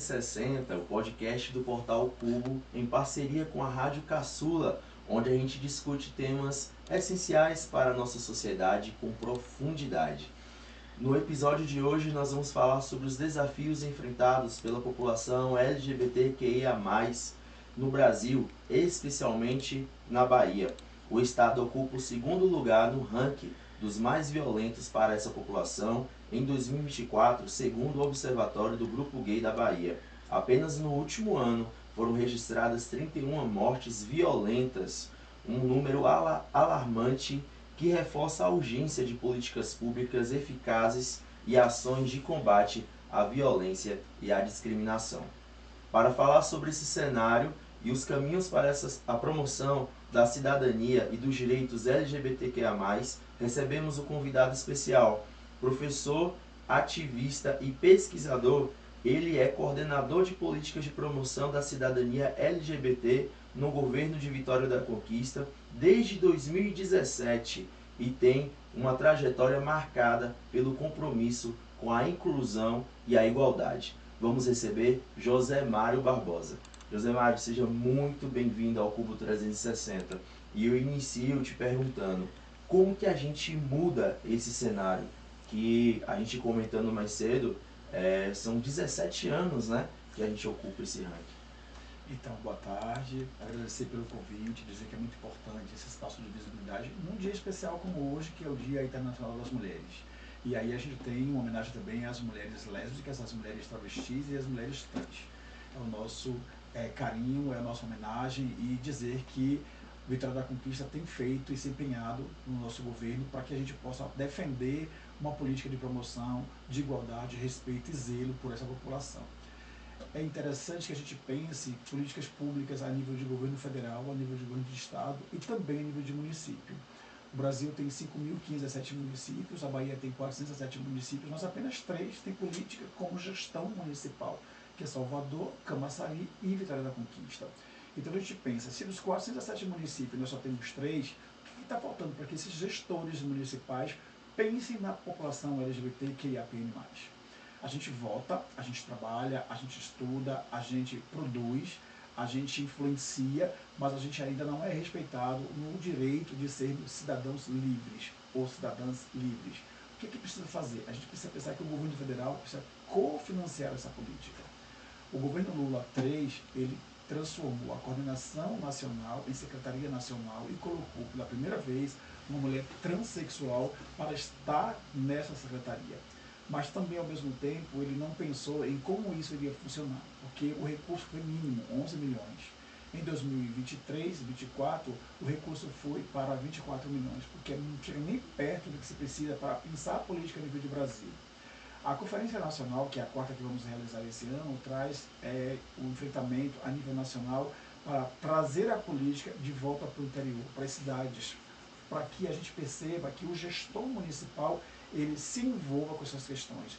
360, o podcast do Portal Cubo, em parceria com a Rádio Caçula, onde a gente discute temas essenciais para a nossa sociedade com profundidade. No episódio de hoje nós vamos falar sobre os desafios enfrentados pela população LGBTQIA+, no Brasil, especialmente na Bahia. O estado ocupa o segundo lugar no ranking dos mais violentos para essa população em 2024, segundo o Observatório do Grupo Gay da Bahia. Apenas no último ano foram registradas 31 mortes violentas, um número alarmante que reforça a urgência de políticas públicas eficazes e ações de combate à violência e à discriminação. Para falar sobre esse cenário e os caminhos para a promoção da cidadania e dos direitos LGBTQIA+, recebemos o convidado especial, professor, ativista e pesquisador. Ele é coordenador de políticas de promoção da cidadania LGBT no governo de Vitória da Conquista desde 2017 e tem uma trajetória marcada pelo compromisso com a inclusão e a igualdade. Vamos receber José Mário Barbosa. José Mário, seja muito bem-vindo ao Cubo 360. E eu inicio te perguntando, como que a gente muda esse cenário? Que a gente comentando mais cedo, são 17 anos, né, que a gente ocupa esse ranking. Então, boa tarde, agradecer pelo convite, dizer que é muito importante esse espaço de visibilidade num dia especial como hoje, que é o Dia Internacional das Mulheres. E aí a gente tem uma homenagem também às mulheres lésbicas, às mulheres travestis e às mulheres trans. É o nosso carinho, é a nossa homenagem e dizer que Vitória da Conquista tem feito e se empenhado no nosso governo para que a gente possa defender uma política de promoção, de igualdade, respeito e zelo por essa população. É interessante que a gente pense políticas públicas a nível de governo federal, a nível de governo de estado e também a nível de município. O Brasil tem 5.017 municípios, a Bahia tem 407 municípios, mas apenas 3 têm política como gestão municipal, que é Salvador, Camaçari e Vitória da Conquista. Então a gente pensa, se dos 407 municípios nós só temos 3, o que está faltando para que esses gestores municipais pensem na população LGBTQIAPN+. A gente vota, a gente trabalha, a gente estuda, a gente produz, a gente influencia, mas a gente ainda não é respeitado no direito de sermos cidadãos livres ou cidadãs livres. O que precisa fazer? A gente precisa pensar que o governo federal precisa cofinanciar essa política. O governo Lula III, ele transformou a coordenação nacional em secretaria nacional e colocou pela primeira vez uma mulher transexual para estar nessa secretaria. Mas também, ao mesmo tempo, ele não pensou em como isso iria funcionar, porque o recurso foi mínimo, 11 milhões. Em 2023 e 2024, o recurso foi para 24 milhões, porque não chega nem perto do que se precisa para pensar a política a nível de Brasil. A Conferência Nacional, que é a quarta que vamos realizar esse ano, traz o enfrentamento a nível nacional para trazer a política de volta para o interior, para as cidades, para que a gente perceba que o gestor municipal ele se envolva com essas questões,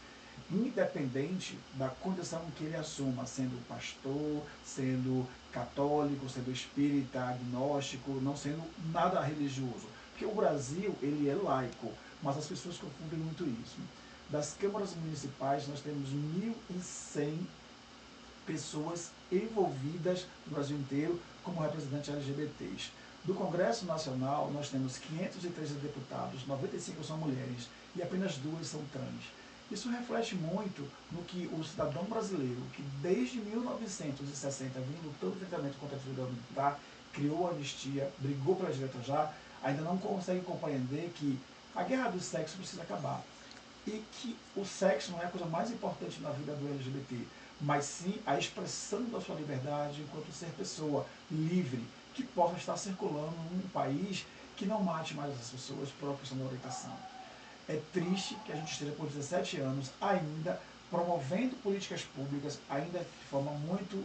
independente da condição que ele assuma, sendo pastor, sendo católico, sendo espírita, agnóstico, não sendo nada religioso. Porque o Brasil ele é laico, mas as pessoas confundem muito isso. Das câmaras municipais, nós temos 1.100 pessoas envolvidas no Brasil inteiro como representantes LGBTs. Do Congresso Nacional, nós temos 513 deputados, 95 são mulheres e apenas 2 são trans. Isso reflete muito no que o cidadão brasileiro, que desde 1960 vinha lutando diretamente contra a ditadura militar, criou a anistia, brigou pela direita já, ainda não consegue compreender que a guerra do sexo precisa acabar. E que o sexo não é a coisa mais importante na vida do LGBT, mas sim a expressão da sua liberdade enquanto ser pessoa livre, que possa estar circulando num país que não mate mais as pessoas por uma questão da orientação. É triste que a gente esteja por 17 anos ainda promovendo políticas públicas, ainda de forma muito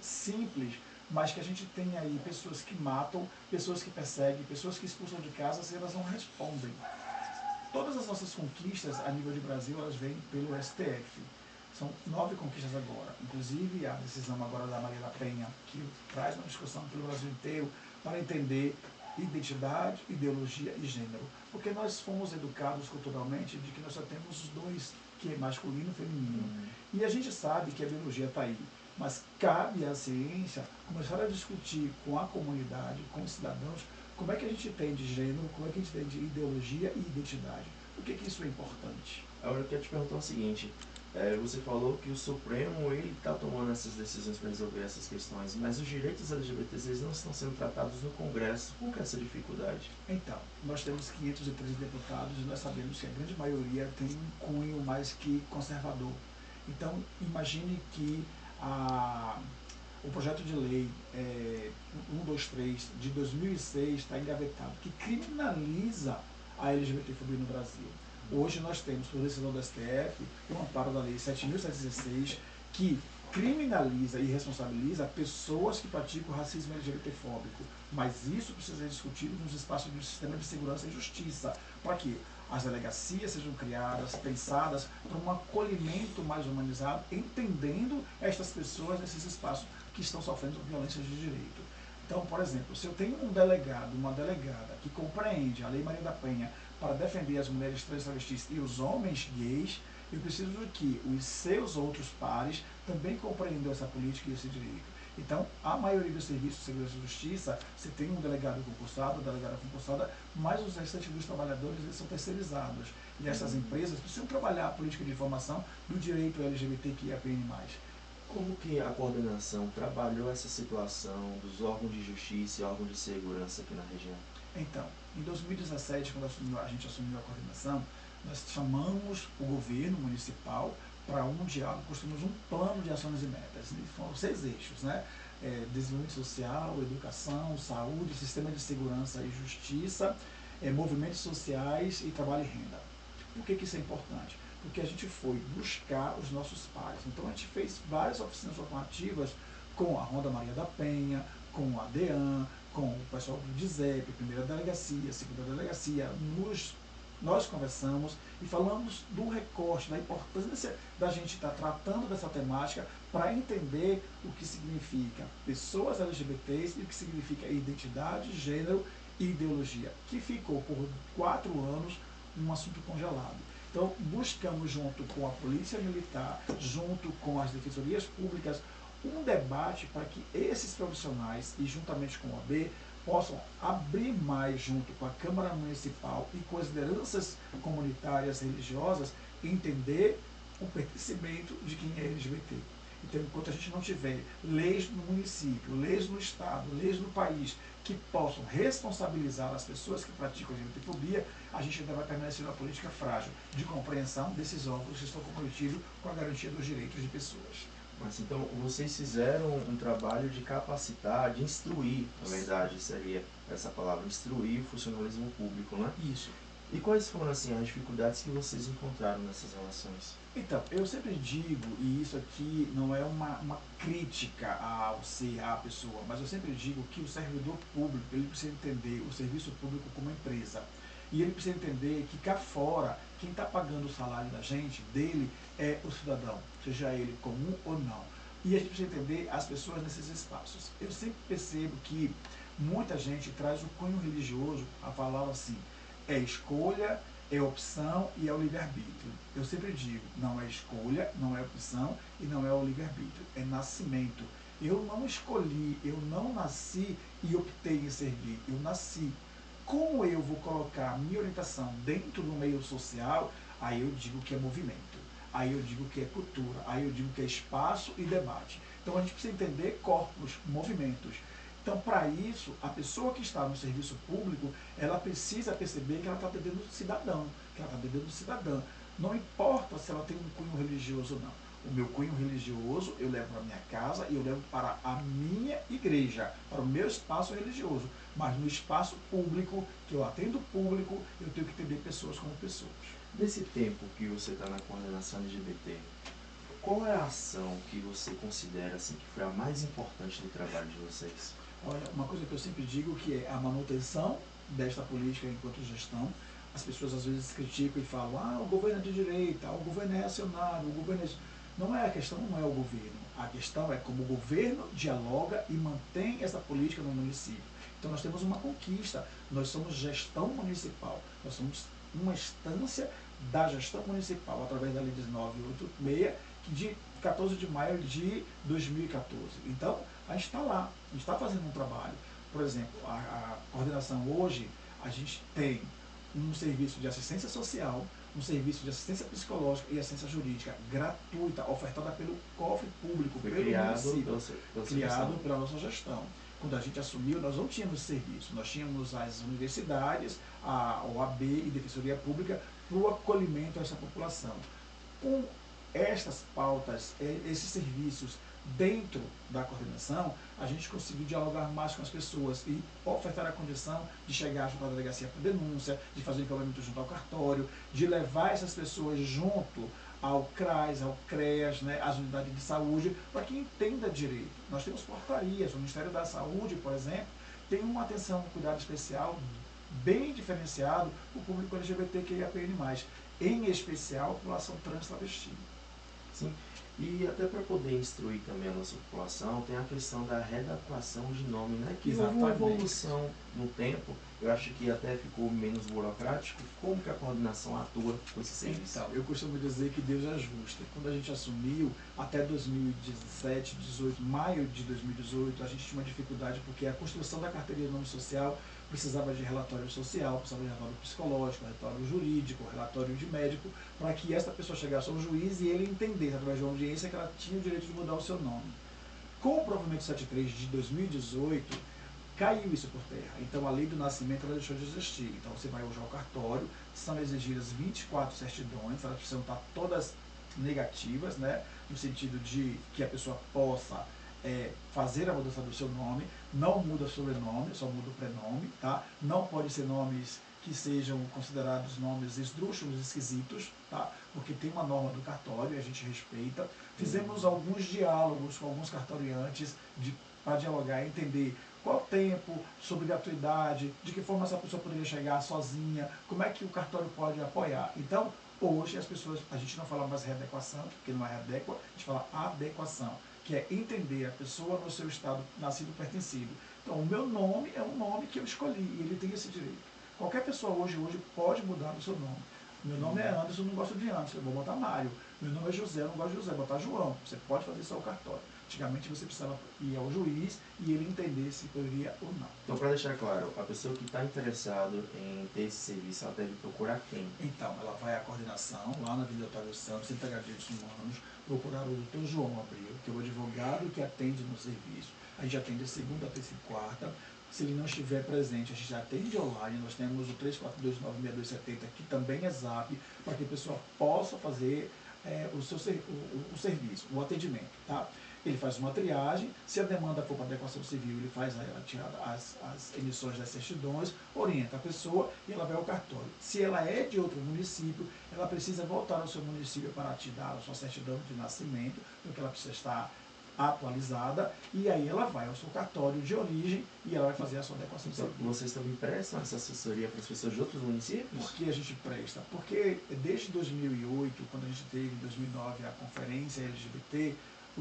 simples, mas que a gente tem aí pessoas que matam, pessoas que perseguem, pessoas que expulsam de casa se elas não respondem. Todas as nossas conquistas a nível de Brasil, elas vêm pelo STF. São 9 conquistas agora, inclusive a decisão agora da Maria da Penha, que traz uma discussão pelo Brasil inteiro para entender identidade, ideologia e gênero. Porque nós fomos educados culturalmente de que nós só temos os dois, que é masculino e feminino. E a gente sabe que a biologia está aí. Mas cabe à ciência começar a discutir com a comunidade, com os cidadãos, como é que a gente tem de gênero, como é que a gente tem de ideologia e identidade. Por que isso é importante? Agora eu quero te perguntar o seguinte, você falou que o Supremo está tomando essas decisões para resolver essas questões, mas os direitos LGBTs eles não estão sendo tratados no Congresso. Por que essa dificuldade? Então, nós temos 513 deputados e nós sabemos que a grande maioria tem um cunho mais que conservador. Então, imagine que o projeto de lei 123 de 2006 está engavetado, que criminaliza a LGBTfobia no Brasil. Hoje nós temos, por decisão do STF, o amparo da lei 7.716, que criminaliza e responsabiliza pessoas que praticam racismo LGBTfóbico. Mas isso precisa ser discutido nos espaços do sistema de segurança e justiça, para que as delegacias sejam criadas, pensadas para um acolhimento mais humanizado, entendendo estas pessoas nesses espaços que estão sofrendo violências de direito. Então, por exemplo, se eu tenho um delegado, uma delegada que compreende a Lei Maria da Penha para defender as mulheres trans, travestis e os homens gays, eu preciso que os seus outros pares também compreendam essa política e esse direito. Então, a maioria dos serviços de segurança e justiça, você tem um delegado concursado, delegada concursada, mas os restantes dos trabalhadores eles são terceirizados. E essas empresas precisam trabalhar a política de informação do direito LGBTQIAPN+. Como que a coordenação trabalhou essa situação dos órgãos de justiça e órgãos de segurança aqui na região? Então, em 2017, quando a gente assumiu a coordenação, nós chamamos o governo municipal para um diálogo, construímos um plano de ações e metas. E foram 6 eixos, né? Desenvolvimento social, educação, saúde, sistema de segurança e justiça, movimentos sociais e trabalho e renda. Por que isso é importante? Porque a gente foi buscar os nossos pares. Então a gente fez várias oficinas formativas com a Ronda Maria da Penha, com a DEAN, com o pessoal do DISEP, primeira delegacia, segunda delegacia. Nós conversamos e falamos do recorte, da importância da gente estar tratando dessa temática para entender o que significa pessoas LGBTs e o que significa identidade, gênero e ideologia, que ficou por 4 anos um assunto congelado. Então, buscamos junto com a Polícia Militar, junto com as defensorias públicas, um debate para que esses profissionais, e juntamente com a OAB, possam abrir mais junto com a Câmara Municipal e com as lideranças comunitárias religiosas, entender o pertencimento de quem é LGBT. Então, enquanto a gente não tiver leis no município, leis no estado, leis no país, que possam responsabilizar as pessoas que praticam a LGBTfobia, a gente ainda vai permanecer numa política frágil de compreensão desses órgãos que estão comprometidos com a garantia dos direitos de pessoas. Mas então, vocês fizeram um trabalho de capacitar, de instruir, na verdade, seria essa palavra, instruir o funcionalismo público, né? Isso. E quais foram, assim, as dificuldades que vocês encontraram nessas relações? Então, eu sempre digo, e isso aqui não é uma crítica ao ser a pessoa, mas eu sempre digo que o servidor público, ele precisa entender o serviço público como empresa. E ele precisa entender que cá fora, quem está pagando o salário da gente, dele, é o cidadão, seja ele comum ou não. E a gente precisa entender as pessoas nesses espaços. Eu sempre percebo que muita gente traz o cunho religioso a falar assim, é escolha, é opção e é o livre-arbítrio. Eu sempre digo, não é escolha, não é opção e não é o livre-arbítrio, é nascimento. Eu não escolhi, eu não nasci e optei em servir, eu nasci. Como eu vou colocar a minha orientação dentro do meio social, aí eu digo que é movimento, aí eu digo que é cultura, aí eu digo que é espaço e debate. Então a gente precisa entender corpos, movimentos. Então, para isso, a pessoa que está no serviço público, ela precisa perceber que ela está atendendo o cidadão, que ela está atendendo o cidadã. Não importa se ela tem um cunho religioso ou não. O meu cunho religioso eu levo para a minha casa e eu levo para a minha igreja, para o meu espaço religioso. Mas no espaço público, que eu atendo o público, eu tenho que entender pessoas como pessoas. Nesse tempo que você está na coordenação LGBT, qual é a ação que você considera assim, que foi a mais importante do trabalho de vocês? Olha, uma coisa que eu sempre digo que é a manutenção desta política enquanto gestão. As pessoas às vezes criticam e falam, o governo é de direita, o governo é reacionário, o governo é... Não é a questão, não é o governo. A questão é como o governo dialoga e mantém essa política no município. Então nós temos uma conquista, nós somos gestão municipal, nós somos uma instância da gestão municipal, através da Lei 1986, que de 14 de maio de 2014. Então, a gente está lá, a gente está fazendo um trabalho. Por exemplo, a coordenação hoje, a gente tem um serviço de assistência social, um serviço de assistência psicológica e assistência jurídica gratuita, ofertada pelo cofre público, Foi pelo município, criado pela nossa gestão. Quando a gente assumiu, nós não tínhamos serviço, nós tínhamos as universidades, a OAB e Defensoria Pública para o acolhimento a essa população. Com estas pautas, esses serviços dentro da coordenação, a gente conseguiu dialogar mais com as pessoas e ofertar a condição de chegar junto à delegacia por denúncia, de fazer o encaminhamento junto ao cartório, de levar essas pessoas junto ao CRAS, ao CREAS, né, às unidades de saúde, para que entenda direito. Nós temos portarias, o Ministério da Saúde, por exemplo, tem uma atenção, um cuidado especial bem diferenciado para o público LGBTQIAPN+, em especial a população trans travesti. Sim, e até para poder instruir também a nossa população, tem a questão da redaquação de nome, né? Que houve uma evolução no tempo, eu acho que até ficou menos burocrático. Como que a coordenação atua com esse serviço? Então, eu costumo dizer que Deus é justo. Quando a gente assumiu, até 2017, 18, maio de 2018, a gente tinha uma dificuldade porque a construção da carteirinha de nome social precisava de relatório social, precisava de relatório psicológico, relatório jurídico, relatório de médico, para que essa pessoa chegasse ao juiz e ele entendesse, através de uma audiência, que ela tinha o direito de mudar o seu nome. Com o provimento 73 de 2018, caiu isso por terra. Então a lei do nascimento ela deixou de existir. Então você vai hoje ao cartório, são exigidas 24 certidões, elas precisam estar todas negativas, né? No sentido de que a pessoa possa fazer a mudança do seu nome, não muda o sobrenome, só muda o prenome, tá? Não pode ser nomes que sejam considerados nomes esdrúxulos, esquisitos, tá? Porque tem uma norma do cartório e a gente respeita. Fizemos alguns diálogos com alguns cartoriantes para dialogar e entender qual o tempo, sobre gratuidade, de que forma essa pessoa poderia chegar sozinha, como é que o cartório pode apoiar. Então, hoje as pessoas, a gente não fala mais readequação, porque não é readequa, a gente fala adequação, que é entender a pessoa no seu estado nascido pertencido. Então, o meu nome é um nome que eu escolhi e ele tem esse direito. Qualquer pessoa hoje pode mudar o seu nome. Meu nome é Anderson, eu não gosto de Anderson, eu vou botar Mário. Meu nome é José, eu não gosto de José, vou botar João. Você pode fazer isso ao cartório. Antigamente você precisava ir ao juiz e ele entender se poderia ou não. Então, para deixar claro, a pessoa que está interessada em ter esse serviço, ela deve procurar quem? Então, ela vai à coordenação, lá na Avenida Otávio Santos, Centro de Direitos Humanos, procurar o Dr. João Abreu, que é o advogado que atende no serviço. A gente atende a segunda, terça e quarta. Se ele não estiver presente, a gente já atende online. Nós temos o 34296270, que também é zap, para que a pessoa possa fazer o serviço, o atendimento, tá? Ele faz uma triagem, se a demanda for para adequação civil, ele faz as emissões das certidões, orienta a pessoa e ela vai ao cartório. Se ela é de outro município, ela precisa voltar ao seu município para te dar a sua certidão de nascimento, porque ela precisa estar atualizada, e aí ela vai ao seu cartório de origem e ela vai fazer a sua adequação civil. Vocês também prestam essa assessoria para as pessoas de outros municípios? Por que a gente presta? Porque desde 2008, quando a gente teve em 2009 a conferência LGBT,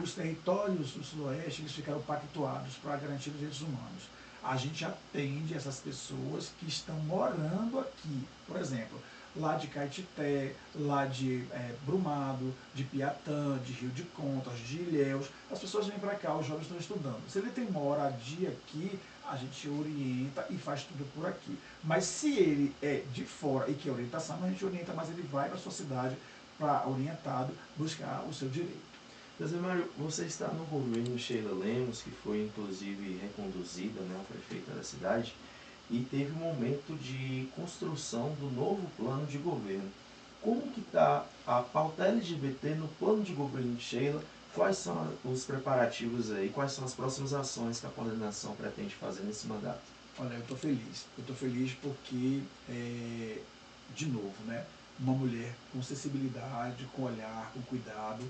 os territórios do Sudoeste eles ficaram pactuados para garantir os direitos humanos. A gente atende essas pessoas que estão morando aqui. Por exemplo, lá de Caetité, lá de Brumado, de Piatã, de Rio de Contas, de Ilhéus. As pessoas vêm para cá, os jovens estão estudando. Se ele tem moradia aqui, a gente orienta e faz tudo por aqui. Mas se ele é de fora e quer orientação, a gente orienta, mas ele vai para a sua cidade para orientado buscar o seu direito. José Mário, você está no governo Sheila Lemos, que foi inclusive reconduzida, né, a prefeita da cidade, e teve um momento de construção do novo plano de governo. Como que está a pauta LGBT no plano de governo de Sheila? Quais são os preparativos aí? Quais são as próximas ações que a coordenação pretende fazer nesse mandato? Olha, eu estou feliz. Eu estou feliz porque, de novo, né, uma mulher com sensibilidade, com olhar, com cuidado.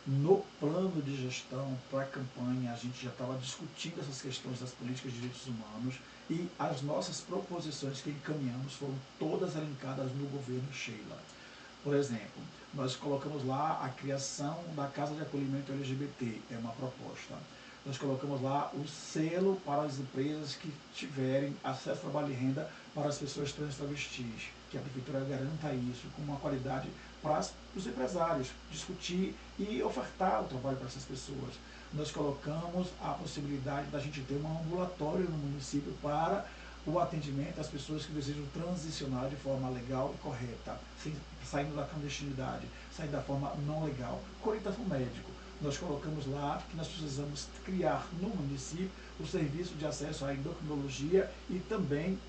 No plano de gestão para a campanha, a gente já estava discutindo essas questões das políticas de direitos humanos e as nossas proposições que encaminhamos foram todas elencadas no governo Sheila. Por exemplo, nós colocamos lá a criação da Casa de Acolhimento LGBT, é uma proposta. Nós colocamos lá o selo para as empresas que tiverem acesso a trabalho e renda para as pessoas trans travestis, que a Prefeitura garanta isso com uma qualidade para os empresários discutir e ofertar o trabalho para essas pessoas. Nós colocamos a possibilidade da gente ter um ambulatório no município para o atendimento às pessoas que desejam transicionar de forma legal e correta, saindo da clandestinidade, saindo da forma não legal, com orientação médico. Nós colocamos lá que nós precisamos criar no município o serviço de acesso à endocrinologia e também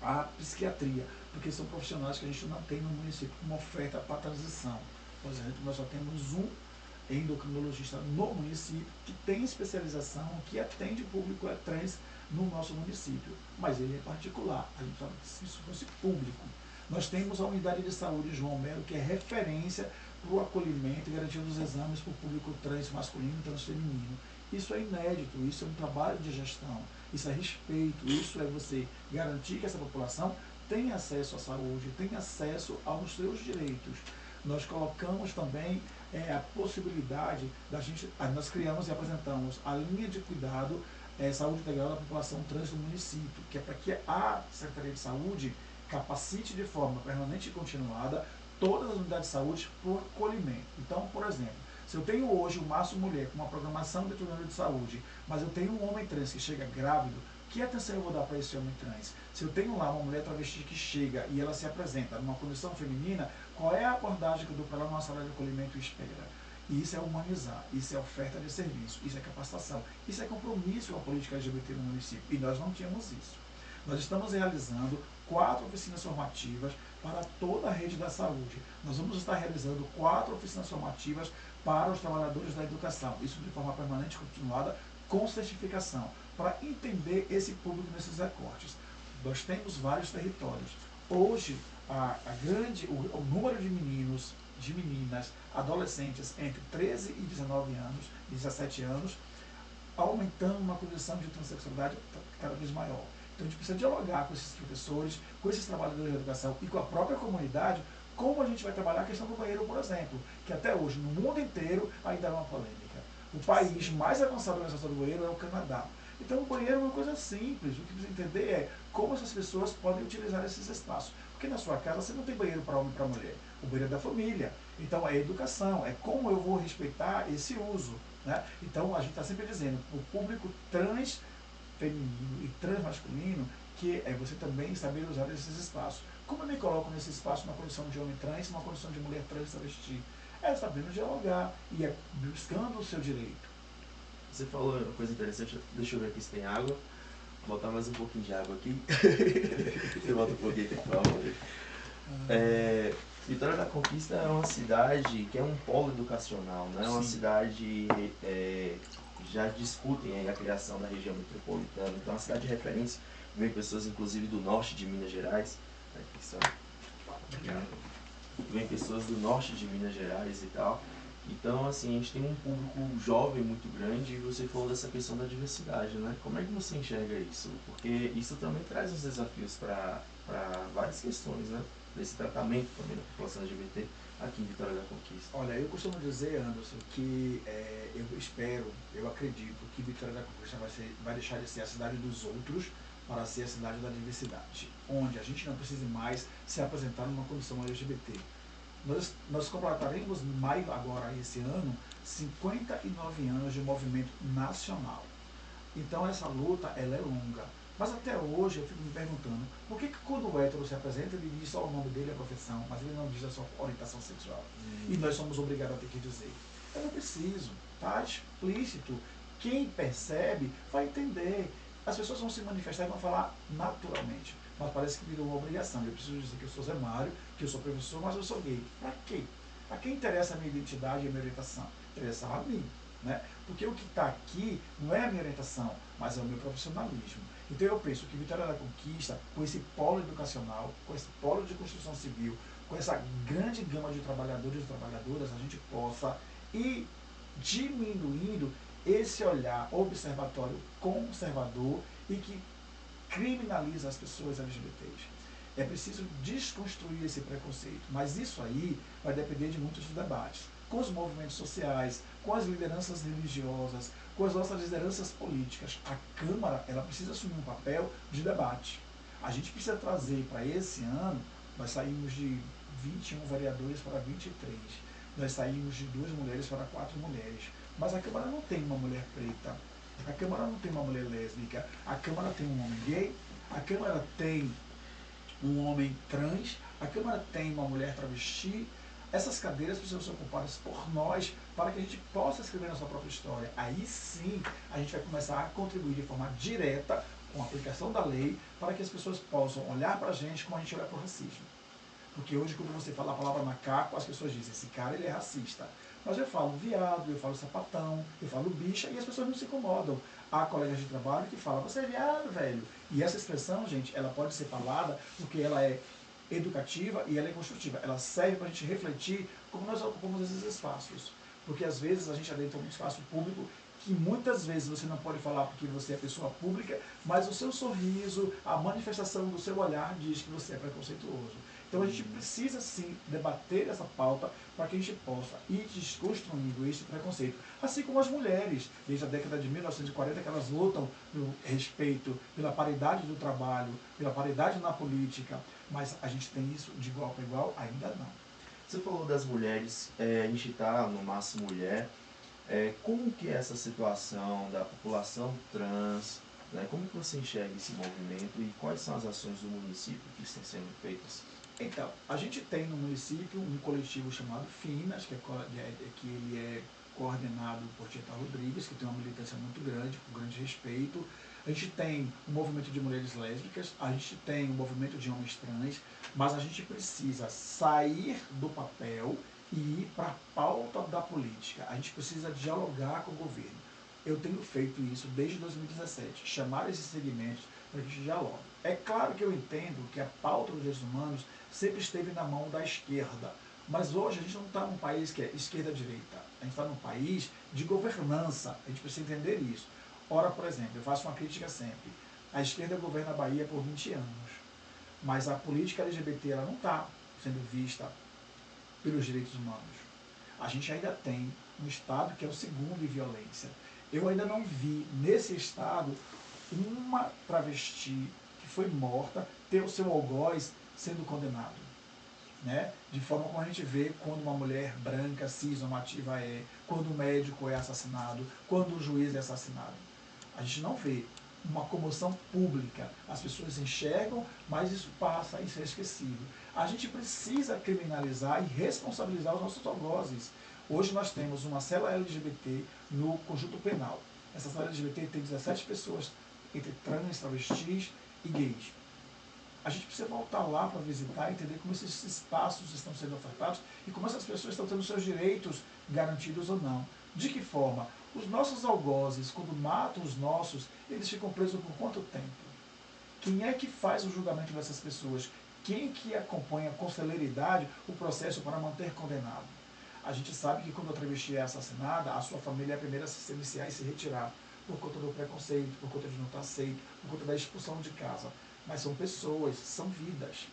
à psiquiatria, porque são profissionais que a gente não tem no município como oferta para transição. Por exemplo, nós só temos um endocrinologista no município que tem especialização, que atende o público trans no nosso município, mas ele é particular, a gente sabe que se isso fosse público. Nós temos a unidade de saúde João Melo, que é referência para o acolhimento e garantia dos exames para o público trans masculino e trans feminino. Isso é inédito, isso é um trabalho de gestão, isso é respeito, isso é você garantir que essa população tenha acesso à saúde, tenha acesso aos seus direitos. Nós colocamos também a possibilidade da gente, nós criamos e apresentamos a linha de cuidado saúde integral da população trans do município, que é para que a Secretaria de Saúde capacite de forma permanente e continuada todas as unidades de saúde para o acolhimento. Então, por exemplo, se eu tenho hoje um maço mulher com uma programação de unidade de saúde, mas eu tenho um homem trans que chega grávido, que atenção eu vou dar para esse homem trans? Se eu tenho lá uma mulher travesti que chega e ela se apresenta numa condição feminina, qual é a abordagem que eu dou para ela numa sala de acolhimento e espera? E isso é humanizar, isso é oferta de serviço, isso é capacitação, isso é compromisso com a política LGBT no município. E nós não tínhamos isso. Nós estamos realizando 4 oficinas formativas para toda a rede da saúde. Nós vamos estar realizando 4 oficinas formativas para os trabalhadores da educação, isso de forma permanente e continuada, com certificação, para entender esse público nesses recortes. Nós temos vários territórios. Hoje, o número de meninos, de meninas, adolescentes entre 13 e 19 anos, 17 anos, aumentando uma condição de transexualidade cada vez maior. Então a gente precisa dialogar com esses professores, com esses trabalhadores da educação e com a própria comunidade, como a gente vai trabalhar a questão do banheiro, por exemplo, que até hoje, no mundo inteiro, ainda é uma polêmica. O país mais avançado na questão do banheiro é o Canadá. Então o banheiro é uma coisa simples, o que precisa entender é como essas pessoas podem utilizar esses espaços. Porque na sua casa você não tem banheiro para homem e para mulher, o banheiro é da família. Então é educação, é como eu vou respeitar esse uso. Né? Então a gente está sempre dizendo, o público trans feminino e transmasculino, que é você também saber usar esses espaços. Como eu me coloco nesse espaço, numa condição de homem trans, numa condição de mulher trans travesti? É sabendo dialogar e é buscando o seu direito. Você falou uma coisa interessante, deixa eu ver aqui se tem água. Vou botar mais um pouquinho de água aqui. Você bota um pouquinho aqui, por favor. Vitória da Conquista é uma cidade que é um polo educacional, né? É uma cidade já discutem a criação da região metropolitana, então é uma cidade de referência. Vem pessoas inclusive do norte de Minas Gerais. Aqui só. Vem pessoas do norte de Minas Gerais e tal. Então, assim, a gente tem um público jovem muito grande e você falou dessa questão da diversidade, né? Como é que você enxerga isso? Porque isso também traz uns desafios para várias questões, né? Desse tratamento também da população LGBT aqui em Vitória da Conquista. Olha, eu costumo dizer, Anderson, que eu acredito que Vitória da Conquista vai deixar de ser a cidade dos outros para ser a cidade da diversidade, onde a gente não precisa mais se apresentar numa condição LGBT. Nós completaremos em maio agora, esse ano, 59 anos de movimento nacional. Então essa luta, ela é longa. Mas até hoje eu fico me perguntando, por que quando o hétero se apresenta, ele diz só o nome dele, a profissão, mas ele não diz a sua orientação sexual? E nós somos obrigados a ter que dizer. Eu não preciso, está explícito. Quem percebe vai entender. As pessoas vão se manifestar e vão falar naturalmente. Mas parece que virou uma obrigação. Eu preciso dizer que eu sou Zé Mário, que eu sou professor, mas eu sou gay. Para quê? A quem interessa a minha identidade e a minha orientação? Interessa a mim. Né? Porque o que está aqui não é a minha orientação, mas é o meu profissionalismo. Então eu penso que Vitória da Conquista, com esse polo educacional, com esse polo de construção civil, com essa grande gama de trabalhadores e trabalhadoras, a gente possa ir diminuindo esse olhar observatório conservador e que criminaliza as pessoas LGBTs. É preciso desconstruir esse preconceito, mas isso aí vai depender de muitos debates, com os movimentos sociais, com as lideranças religiosas, com as nossas lideranças políticas. A Câmara, ela precisa assumir um papel de debate. A gente precisa trazer para esse ano, nós saímos de 21 vereadores para 23, nós saímos de 2 mulheres para 4 mulheres, mas a Câmara não tem uma mulher preta, a Câmara não tem uma mulher lésbica, a Câmara tem um homem gay, a Câmara tem um homem trans, a Câmara tem uma mulher travesti. Essas cadeiras precisam ser ocupadas por nós para que a gente possa escrever nossa própria história. Aí sim a gente vai começar a contribuir de forma direta com a aplicação da lei para que as pessoas possam olhar para a gente como a gente olha para o racismo. Porque hoje, quando você fala a palavra macaco, as pessoas dizem, esse cara ele é racista. Mas eu falo viado, eu falo sapatão, eu falo bicha, e as pessoas não se incomodam. Há colegas de trabalho que falam, você é viado, velho. E essa expressão, gente, ela pode ser falada porque ela é educativa e ela é construtiva. Ela serve para a gente refletir como nós ocupamos esses espaços. Porque às vezes a gente adentra um espaço público que muitas vezes você não pode falar porque você é pessoa pública, mas o seu sorriso, a manifestação do seu olhar diz que você é preconceituoso. Então a gente precisa sim debater essa pauta para que a gente possa ir desconstruindo esse preconceito. Assim como as mulheres, desde a década de 1940, que elas lutam pelo respeito, pela paridade do trabalho, pela paridade na política, mas a gente tem isso de igual para igual? Ainda não. Você falou das mulheres, a gente está no Máximo Mulher. Como que é essa situação da população trans, né? Como que você enxerga esse movimento e quais são as ações do município que estão sendo feitas? Então, a gente tem no município um coletivo chamado FINAS, que ele é coordenado por Tieta Rodrigues, que tem uma militância muito grande, com grande respeito. A gente tem um movimento de mulheres lésbicas, a gente tem um movimento de homens trans, mas a gente precisa sair do papel e ir para a pauta da política. A gente precisa dialogar com o governo. Eu tenho feito isso desde 2017, chamar esses segmentos para que a gente dialogue. É claro que eu entendo que a pauta dos direitos humanos sempre esteve na mão da esquerda, mas hoje a gente não está num país que é esquerda-direita, a gente está num país de governança, a gente precisa entender isso. Ora, por exemplo, eu faço uma crítica sempre, a esquerda governa a Bahia por 20 anos, mas a política LGBT ela não está sendo vista pelos direitos humanos. A gente ainda tem um Estado que é o segundo em violência. Eu ainda não vi nesse Estado uma travesti que foi morta ter o seu algoz sendo condenado, né? De forma como a gente vê quando uma mulher branca, cis, normativa quando o médico é assassinado, quando o juiz é assassinado. A gente não vê uma comoção pública. As pessoas enxergam, mas isso passa, isso é esquecido. A gente precisa criminalizar e responsabilizar os nossos algozes. Hoje nós temos uma cela LGBT no conjunto penal. Essa cela LGBT tem 17 pessoas, entre trans, travestis e gays. A gente precisa voltar lá para visitar e entender como esses espaços estão sendo ofertados e como essas pessoas estão tendo seus direitos garantidos ou não. De que forma? Os nossos algozes, quando matam os nossos, eles ficam presos por quanto tempo? Quem é que faz o julgamento dessas pessoas? Quem que acompanha com celeridade o processo para manter condenado? A gente sabe que quando a travesti é assassinada, a sua família é a primeira a se silenciar e se retirar, por conta do preconceito, por conta de não estar aceito, por conta da expulsão de casa. Mas são pessoas, são vidas.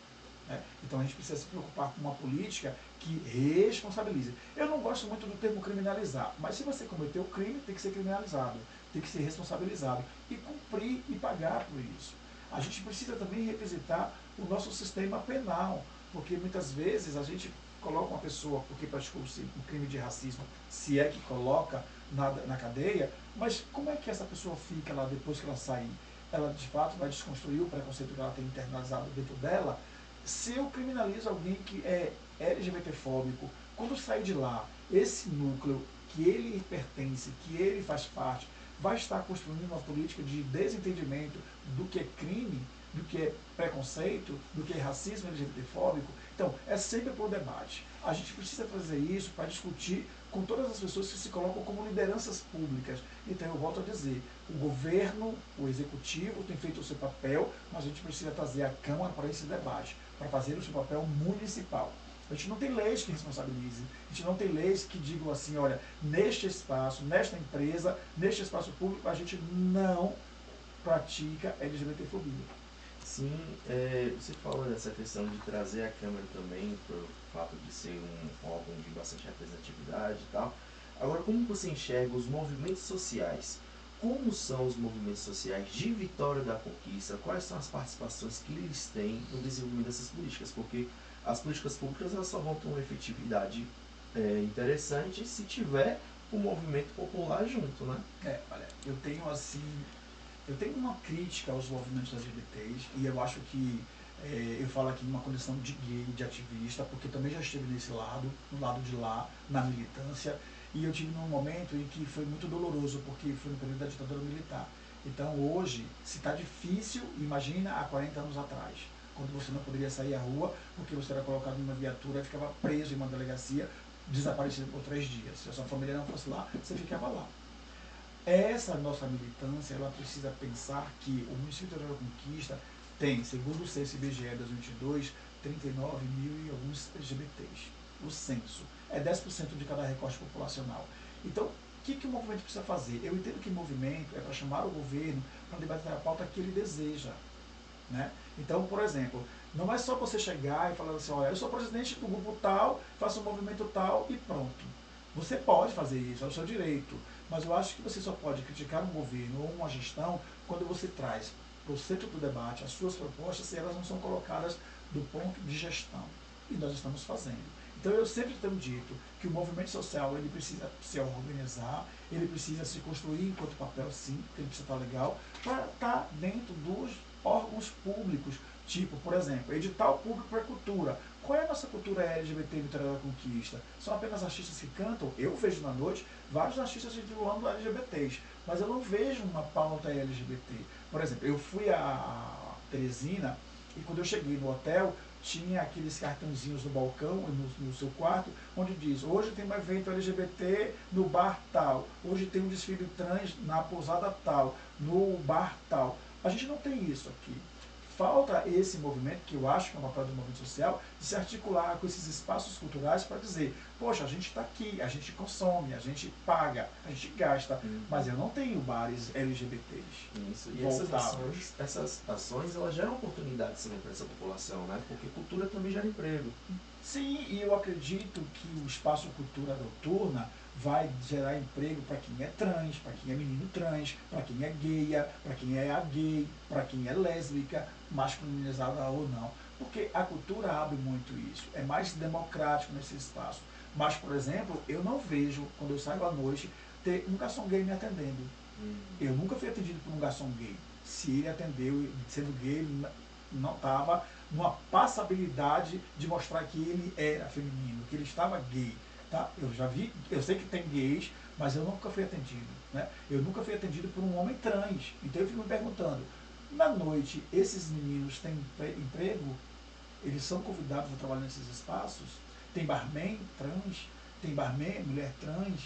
Né? Então a gente precisa se preocupar com uma política que responsabilize. Eu não gosto muito do termo criminalizar, mas se você cometeu o crime, tem que ser criminalizado, tem que ser responsabilizado e cumprir e pagar por isso. A gente precisa também revisitar o nosso sistema penal, porque muitas vezes a gente coloca uma pessoa porque praticou um crime de racismo, se é que coloca na cadeia, mas como é que essa pessoa fica lá depois que ela sair? Ela de fato vai desconstruir o preconceito que ela tem internalizado dentro dela? Se eu criminalizo alguém que é LGBTfóbico, quando sair de lá, esse núcleo que ele pertence, que ele faz parte, vai estar construindo uma política de desentendimento do que é crime, do que é preconceito, do que é racismo LGBTfóbico. Então, é sempre por debate. A gente precisa trazer isso para discutir com todas as pessoas que se colocam como lideranças públicas. Então, eu volto a dizer, o governo, o executivo tem feito o seu papel, mas a gente precisa trazer a Câmara para esse debate, para fazer o seu papel municipal. A gente não tem leis que responsabilizem, a gente não tem leis que digam assim, olha, neste espaço, nesta empresa, neste espaço público, a gente não pratica LGBTfobia. Sim, você falou dessa questão de trazer a Câmara também, pelo fato de ser um órgão de bastante representatividade e tal. Agora, como você enxerga os movimentos sociais? Como são os movimentos sociais de Vitória da Conquista? Quais são as participações que eles têm no desenvolvimento dessas políticas? Porque as políticas públicas elas só vão ter uma efetividade interessante se tiver o movimento popular junto, né? Olha, eu tenho uma crítica aos movimentos LGBTs e eu acho que eu falo aqui numa condição de gay, de ativista, porque eu também já estive nesse lado, no lado de lá, na militância, e eu tive num momento em que foi muito doloroso, porque foi no período da ditadura militar. Então hoje, se está difícil, imagina há 40 anos atrás, quando você não poderia sair à rua, porque você era colocado em uma viatura e ficava preso em uma delegacia, desaparecido por 3 dias. Se a sua família não fosse lá, você ficava lá. Essa nossa militância, ela precisa pensar que o município de Vitória da Conquista tem, segundo o censo IBGE 2022, 39 mil e alguns LGBTs. O censo é 10% de cada recorte populacional. Então, o que o movimento precisa fazer? Eu entendo que o movimento é para chamar o governo para debater a pauta que ele deseja. Né? Então, por exemplo, não é só você chegar e falar assim, olha, eu sou presidente do grupo tal, faço um movimento tal e pronto. Você pode fazer isso, é o seu direito, mas eu acho que você só pode criticar um governo ou uma gestão quando você traz para o centro do debate as suas propostas e elas não são colocadas do ponto de gestão. E nós estamos fazendo. Então eu sempre tenho dito que o movimento social ele precisa se organizar, ele precisa se construir enquanto papel sim, porque ele precisa estar legal, para estar dentro dos órgãos públicos, tipo, por exemplo, edital público para cultura. Qual é a nossa cultura LGBT em Vitória da Conquista? São apenas artistas que cantam? Eu vejo na noite vários artistas titulando LGBTs, mas eu não vejo uma pauta LGBT. Por exemplo, eu fui a Teresina e quando eu cheguei no hotel, tinha aqueles cartãozinhos no balcão, no seu quarto, onde diz, hoje tem um evento LGBT no bar tal, hoje tem um desfile trans na pousada tal, no bar tal. A gente não tem isso aqui. Falta esse movimento, que eu acho que é um papel do movimento social, de se articular com esses espaços culturais para dizer, poxa, a gente está aqui, a gente consome, a gente paga, a gente gasta, mas eu não tenho bares LGBTs. Isso, e essas ações elas geram oportunidades também para essa população, né? Porque cultura também gera emprego. Sim, e eu acredito que o espaço cultura noturna vai gerar emprego para quem é trans, para quem é menino trans, para quem é gay, para quem é gay, para quem é lésbica, masculinizada ou não. Porque a cultura abre muito isso, é mais democrático nesse espaço. Mas, por exemplo, eu não vejo, quando eu saio à noite, ter um garçom gay me atendendo. Eu nunca fui atendido por um garçom gay. Se ele atendeu, sendo gay, ele não estava numa passabilidade de mostrar que ele era feminino, que ele estava gay. Tá? Eu já vi, eu sei que tem gays, mas eu nunca fui atendido. Né? Eu nunca fui atendido por um homem trans. Então eu fico me perguntando, na noite, esses meninos têm emprego? Eles são convidados a trabalhar nesses espaços? Tem barman trans? Tem barman, mulher trans?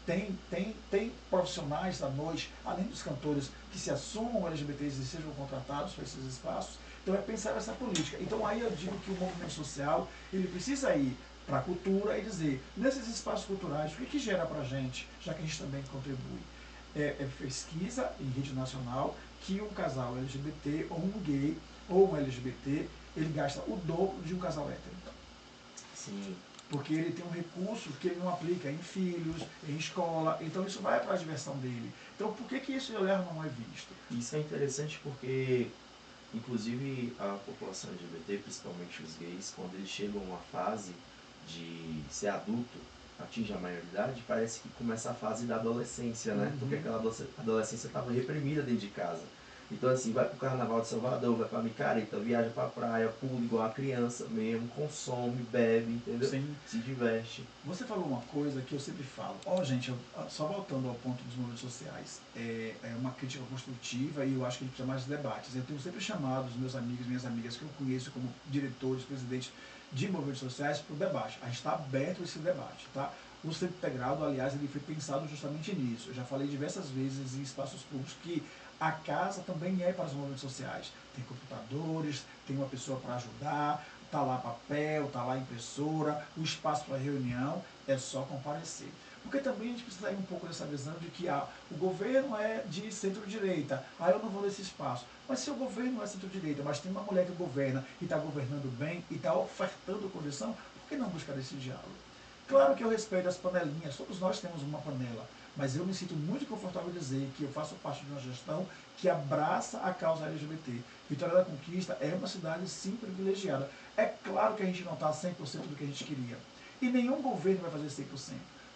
Tem profissionais da noite, além dos cantores, que se assumam LGBTs e sejam contratados para esses espaços? Então é pensar essa política. Então aí eu digo que o movimento social, ele precisa ir para a cultura e dizer, nesses espaços culturais, o que gera para a gente, já que a gente também contribui? É pesquisa em rede nacional que um casal LGBT, ou um gay, ou um LGBT, ele gasta o dobro de um casal hétero. Sim. Porque ele tem um recurso que ele não aplica em filhos, em escola, então isso vai para a diversão dele. Então por que esse olhar não é visto? Isso é interessante porque, inclusive, a população LGBT, principalmente os gays, quando eles chegam a uma fase de ser adulto, atinge a maioridade, parece que começa a fase da adolescência, né? Porque aquela adolescência estava reprimida dentro de casa. Então, assim, vai pro Carnaval de Salvador, vai pra Micareta, viaja pra praia, pula igual a criança mesmo, consome, bebe, entendeu? Sim. Se diverte. Você falou uma coisa que eu sempre falo. Gente, só voltando ao ponto dos movimentos sociais, é uma crítica construtiva e eu acho que a gente precisa mais de debates. Eu tenho sempre chamado os meus amigos, minhas amigas que eu conheço como diretores, presidentes de movimentos sociais para o debate. A gente está aberto a esse debate, tá? O Centro Integrado, aliás, ele foi pensado justamente nisso. Eu já falei diversas vezes em espaços públicos que a casa também é para os movimentos sociais. Tem computadores, tem uma pessoa para ajudar, está lá papel, está lá impressora, o espaço para reunião, é só comparecer. Porque também a gente precisa sair um pouco dessa visão de que o governo é de centro-direita, eu não vou nesse espaço. Mas se o governo é centro-direita, mas tem uma mulher que governa e está governando bem e está ofertando condição, por que não buscar esse diálogo? Claro que eu respeito as panelinhas, todos nós temos uma panela, mas eu me sinto muito confortável em dizer que eu faço parte de uma gestão que abraça a causa LGBT. Vitória da Conquista é uma cidade, sim, privilegiada. É claro que a gente não está 100% do que a gente queria. E nenhum governo vai fazer 100%.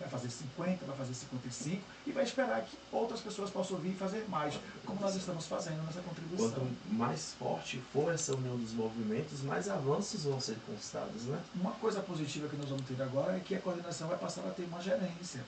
Vai fazer 50%, vai fazer 55% e vai esperar que outras pessoas possam vir e fazer mais, como nós estamos fazendo nessa contribuição. Quanto mais forte for essa união dos movimentos, mais avanços vão ser conquistados, né? Uma coisa positiva que nós vamos ter agora é que a coordenação vai passar a ter uma gerência.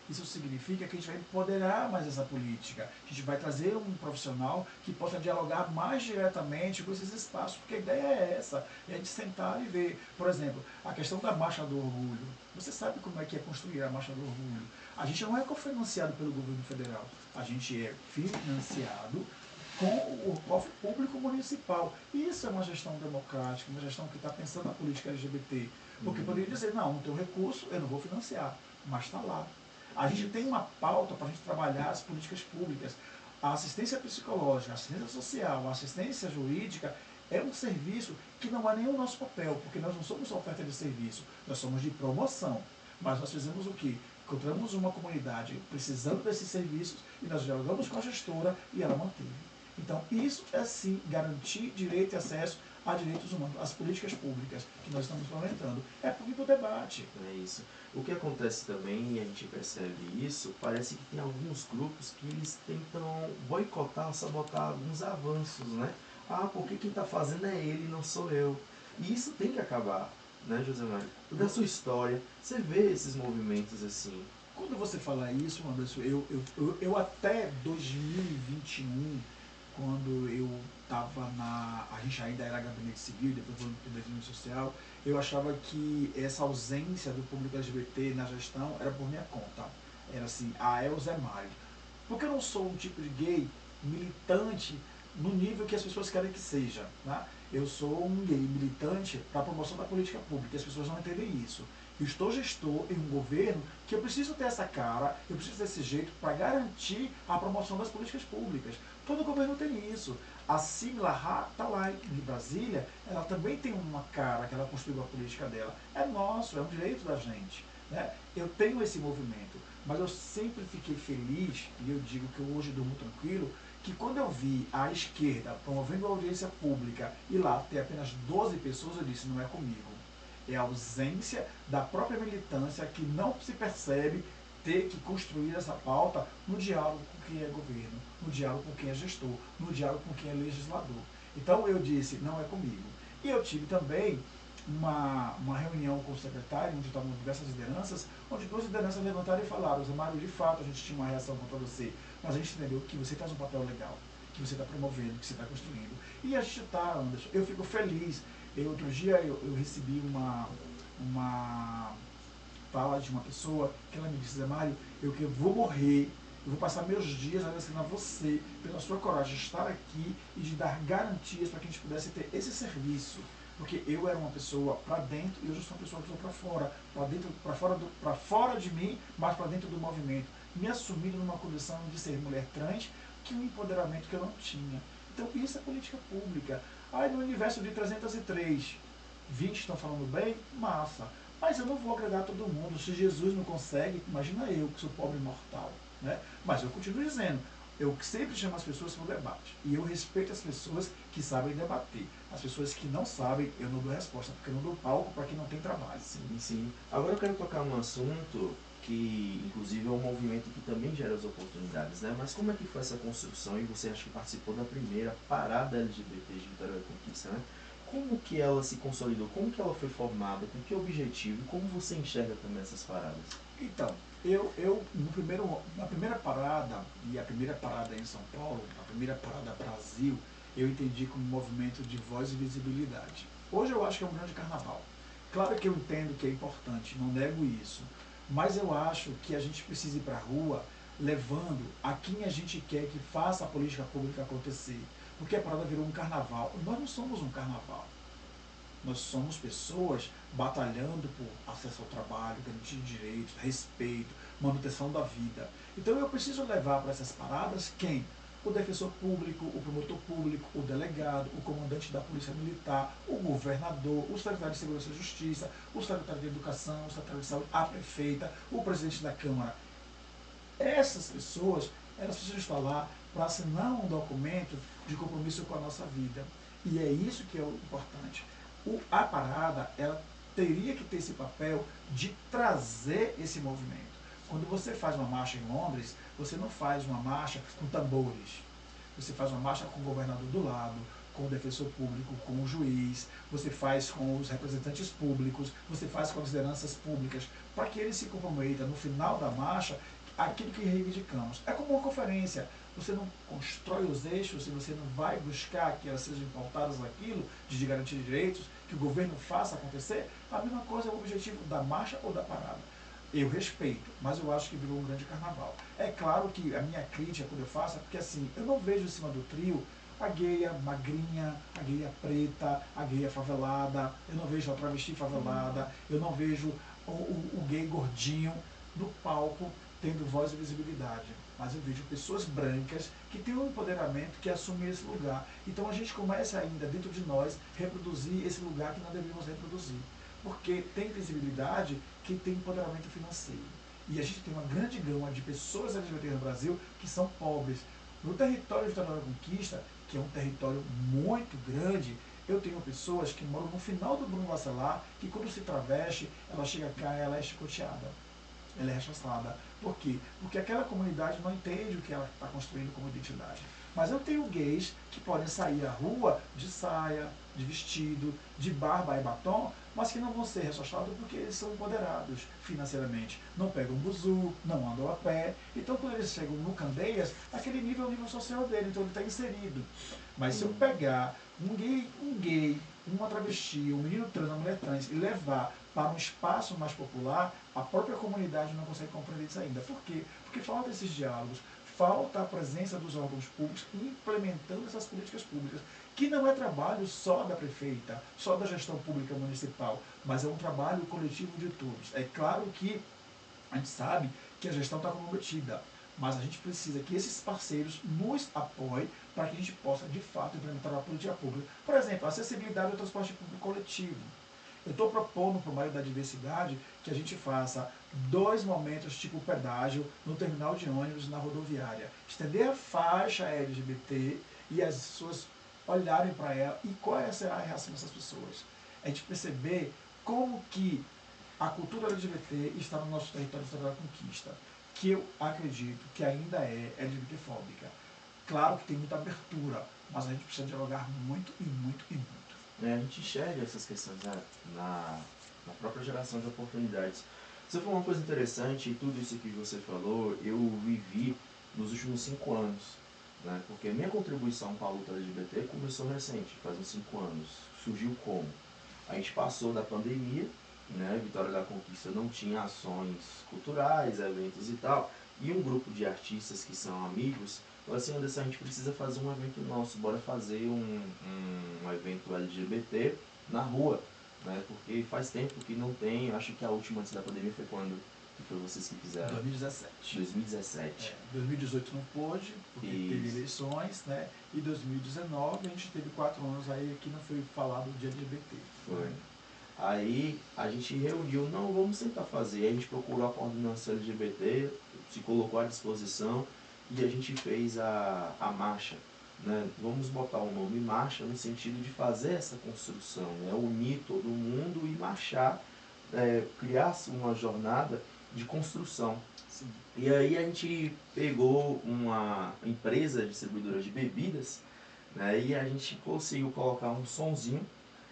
Isso significa que a gente vai empoderar mais essa política. A gente vai trazer um profissional que possa dialogar mais diretamente com esses espaços, porque a ideia é essa, é de sentar e ver. Por exemplo, a questão da Marcha do Orgulho. Você sabe como é que é construir a Marcha do Orgulho. A gente não é cofinanciado pelo governo federal, a gente é financiado com o cofre público municipal. Isso é uma gestão democrática, uma gestão que está pensando na política LGBT. Porque poderia dizer, não tenho recurso, eu não vou financiar, mas está lá. A gente tem uma pauta para a gente trabalhar as políticas públicas. A assistência psicológica, a assistência social, a assistência jurídica é um serviço que não é nem o nosso papel, porque nós não somos oferta de serviço, nós somos de promoção. Mas nós fizemos o quê? Encontramos uma comunidade precisando desses serviços e nós dialogamos com a gestora e ela manteve. Então, isso é sim garantir direito e acesso a direitos humanos, às políticas públicas que nós estamos implementando. É por vir para o debate. É isso. O que acontece também, e a gente percebe isso, parece que tem alguns grupos que eles tentam boicotar, sabotar alguns avanços, né? Porque quem está fazendo é ele, não sou eu. E isso tem que acabar, né, José Mário? Da sua história, você vê esses movimentos assim. Quando você fala isso, Anderson, eu até 2021, quando eu estava a gente ainda era gabinete civil, depois foi para o desenvolvimento social, eu achava que essa ausência do público LGBT na gestão era por minha conta. Era assim, é o Zé Mário. Porque eu não sou um tipo de gay militante no nível que as pessoas querem que seja. Né? Eu sou um gay militante para a promoção da política pública, e as pessoas não entendem isso. Eu estou gestor em um governo que eu preciso ter essa cara, eu preciso desse jeito para garantir a promoção das políticas públicas. Todo governo tem isso. A Sila está lá em Brasília, ela também tem uma cara que ela construiu a política dela. É nosso, é um direito da gente. Né? Eu tenho esse movimento, mas eu sempre fiquei feliz, e eu digo que eu hoje durmo tranquilo, que quando eu vi a esquerda promovendo a audiência pública e lá ter apenas 12 pessoas, eu disse, não é comigo. É a ausência da própria militância que não se percebe ter que construir essa pauta no diálogo com quem é governo, no diálogo com quem é gestor, no diálogo com quem é legislador. Então eu disse, não é comigo. E eu tive também uma reunião com o secretário, onde estavam diversas lideranças, onde 2 lideranças levantaram e falaram, Zé Mário, de fato a gente tinha uma reação contra você, mas a gente entendeu que você faz um papel legal, que você está promovendo, que você está construindo. E a gente está, Anderson, eu fico feliz. Outro dia eu recebi uma fala de uma pessoa que ela me disse, Zé Mário, eu vou morrer, eu vou passar meus dias agradecendo a você pela sua coragem de estar aqui e de dar garantias para que a gente pudesse ter esse serviço. Porque eu era uma pessoa para dentro e hoje eu sou uma pessoa que estou para fora, para fora de mim, mas para dentro do movimento, me assumindo numa condição de ser mulher trans, que um empoderamento que eu não tinha. Então isso é política pública. No universo de 303, 20 estão falando bem, massa. Mas eu não vou agradar todo mundo. Se Jesus não consegue, imagina eu, que sou pobre e mortal. Né? Mas eu continuo dizendo, eu sempre chamo as pessoas para o debate. E eu respeito as pessoas que sabem debater. As pessoas que não sabem, eu não dou resposta, porque eu não dou palco para quem não tem trabalho. Sim, sim. Agora eu quero tocar num assunto que, inclusive, é um movimento que também gera as oportunidades, né? Mas como é que foi essa construção e você acha que participou da primeira parada LGBT de Vitória da Conquista, né? Como que ela se consolidou? Como que ela foi formada? Com que objetivo? E como você enxerga também essas paradas? Então, na primeira parada, e a primeira parada em São Paulo, a primeira parada Brasil, eu entendi como um movimento de voz e visibilidade. Hoje eu acho que é um grande carnaval. Claro que eu entendo que é importante, não nego isso, mas eu acho que a gente precisa ir para a rua levando a quem a gente quer que faça a política pública acontecer. Porque a parada virou um carnaval. Nós não somos um carnaval. Nós somos pessoas batalhando por acesso ao trabalho, garantia de direitos, respeito, manutenção da vida. Então eu preciso levar para essas paradas quem? O defensor público, o promotor público, o delegado, o comandante da polícia militar, o governador, o secretário de Segurança e Justiça, o secretário de Educação, o secretário de Saúde, a prefeita, o presidente da Câmara. Essas pessoas, elas precisam estar lá para assinar um documento de compromisso com a nossa vida. E é isso que é o importante. A parada, ela teria que ter esse papel de trazer esse movimento. Quando você faz uma marcha em Londres, você não faz uma marcha com tambores. Você faz uma marcha com o governador do lado, com o defensor público, com o juiz, você faz com os representantes públicos, você faz com as lideranças públicas, para que eles se comprometam no final da marcha aquilo que reivindicamos. É como uma conferência. Você não constrói os eixos e você não vai buscar que elas sejam pautadas naquilo de garantir direitos, que o governo faça acontecer. A mesma coisa é o objetivo da marcha ou da parada. Eu respeito, mas eu acho que virou um grande carnaval. É claro que a minha crítica, quando eu faço, é porque assim, eu não vejo em cima do trio a gueia magrinha, a gueia preta, a gueia favelada, eu não vejo a travesti favelada, eu não vejo o gay gordinho no palco tendo voz e visibilidade. Mas eu vejo pessoas brancas que têm um empoderamento, que assumem esse lugar. Então a gente começa ainda, dentro de nós, reproduzir esse lugar que não deveríamos reproduzir. Porque tem visibilidade que tem empoderamento financeiro. E a gente tem uma grande gama de pessoas LGBT no Brasil que são pobres. No território de Vitória da Conquista, que é um território muito grande, eu tenho pessoas que moram no final do Bruno Bacelar, que quando se traveste, ela chega cá e ela é chicoteada. Ela é rechaçada. Por quê? Porque aquela comunidade não entende o que ela está construindo como identidade. Mas eu tenho gays que podem sair à rua de saia, de vestido, de barba e batom, mas que não vão ser rechaçados porque eles são empoderados financeiramente. Não pegam buzu, não andam a pé. Então, quando eles chegam no Candeias, aquele nível é o nível social dele, então ele está inserido. Mas se eu pegar um gay, uma travesti, um menino trans, uma mulher trans e levar para um espaço mais popular, a própria comunidade não consegue compreender isso ainda. Por quê? Porque falta esses diálogos, falta a presença dos órgãos públicos implementando essas políticas públicas, que não é trabalho só da prefeita, só da gestão pública municipal, mas é um trabalho coletivo de todos. É claro que a gente sabe que a gestão está comprometida, mas a gente precisa que esses parceiros nos apoiem para que a gente possa, de fato, implementar a política pública. Por exemplo, a acessibilidade do transporte público coletivo. Eu estou propondo para o meio da diversidade que a gente faça 2 momentos tipo pedágio no terminal de ônibus e na rodoviária. Estender a faixa LGBT e as pessoas olharem para ela e qual será a reação dessas pessoas. A gente perceber como que a cultura LGBT está no nosso território da conquista, que eu acredito que ainda é LGBTfóbica. Claro que tem muita abertura, mas a gente precisa dialogar muito e muito e muito. A gente enxerga essas questões, né, na própria geração de oportunidades. Você falou uma coisa interessante, e tudo isso que você falou, eu vivi nos últimos 5 anos, né, porque a minha contribuição para a luta LGBT começou recente, faz uns 5 anos. Surgiu como? A gente passou da pandemia, né, Vitória da Conquista não tinha ações culturais, eventos e tal, e um grupo de artistas que são amigos falou assim: Anderson, a gente precisa fazer um evento nosso, bora fazer um evento LGBT na rua, né, porque faz tempo que não tem. Eu acho que a última antes da pandemia foi quando? Que foi vocês que fizeram? 2017. 2017. 2018 não pôde, porque teve eleições, né? E 2019 a gente teve 4 anos aí que não foi falado de LGBT. Foi. Aí a gente reuniu, não, vamos tentar fazer. Aí a gente procurou a coordenação LGBT, se colocou à disposição e a gente fez a marcha, né? Vamos botar o nome marcha no sentido de fazer essa construção, né? Unir todo mundo e marchar, criar uma jornada de construção. Sim. E aí a gente pegou uma empresa distribuidora de bebidas, né? E a gente conseguiu colocar um sonzinho.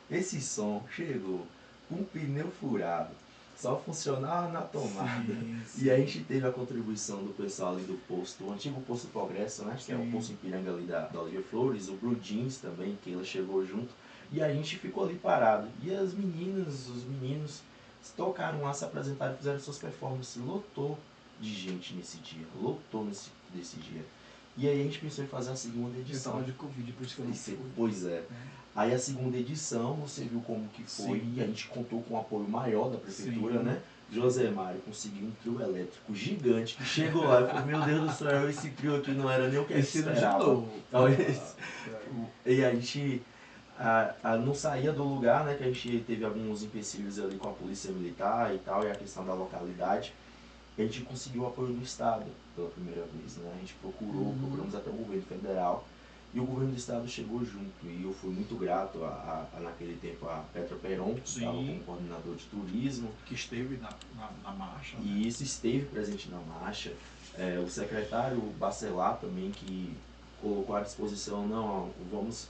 Esse som chegou com um pneu furado, só funcionava na tomada. Sim. E a gente teve a contribuição do pessoal ali do posto, o antigo posto Progresso, né? Que é um posto em Piranga ali da Olivia Flores, o Blue Jeans também, que ela chegou junto. E a gente ficou ali parado. E as meninas, os meninos tocaram lá, se apresentaram, fizeram suas performances. Lotou de gente nesse dia, lotou nesse dia. E aí a gente pensou em fazer a segunda edição. Eu tava de Covid, por isso que eu não fui. Pois é. Aí a segunda edição, você viu como que foi, Sim. e a gente contou com o apoio maior da prefeitura, Sim. né? José Mário conseguiu um trio elétrico gigante, que chegou lá e falou, meu Deus do céu, esse trio aqui não era nem o que a gente esperava. E a gente não saía do lugar, né? Que a gente teve alguns empecilhos ali com a polícia militar e tal, e a questão da localidade. E a gente conseguiu o apoio do Estado pela primeira vez, né? A gente procuramos até o governo federal, e o governo do Estado chegou junto, e eu fui muito grato naquele tempo a Petra Peron, que estava como coordenador de turismo. Que esteve na marcha. E isso esteve presente na marcha. O secretário Bacelar também, que colocou à disposição, não, vamos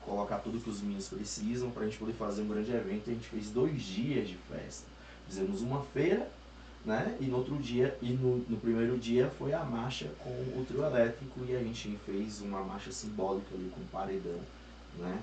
colocar tudo que os meninos precisam para a gente poder fazer um grande evento. A gente fez 2 dias de festa. Fizemos uma feira, né? E no outro dia, no primeiro dia foi a marcha com o trio elétrico, e a gente fez uma marcha simbólica ali com paredão, né?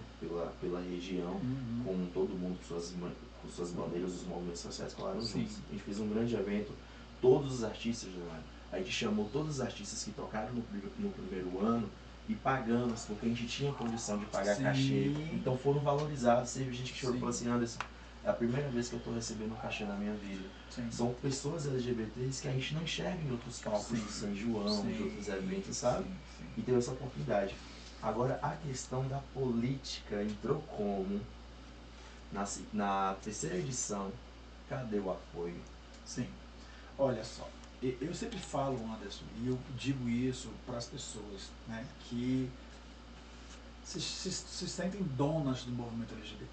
Pela região, com todo mundo com suas bandeiras, os movimentos sociais colaram juntos. A gente fez um grande evento, todos os artistas, né? A gente chamou todos os artistas que tocaram no primeiro ano e pagamos, porque a gente tinha condição de pagar cachê. Então foram valorizados. Teve gente que chorou e falou assim, Anderson, é a primeira vez que eu estou recebendo um cachê na minha vida. São pessoas LGBTs que a gente não enxerga em outros palcos de São João, de outros eventos, sabe? E teve essa oportunidade. Agora, a questão da política entrou como? Na terceira edição, cadê o apoio? Sim. Olha só, eu sempre falo, Anderson, e eu digo isso para as pessoas, né, que se sentem donas do movimento LGBT.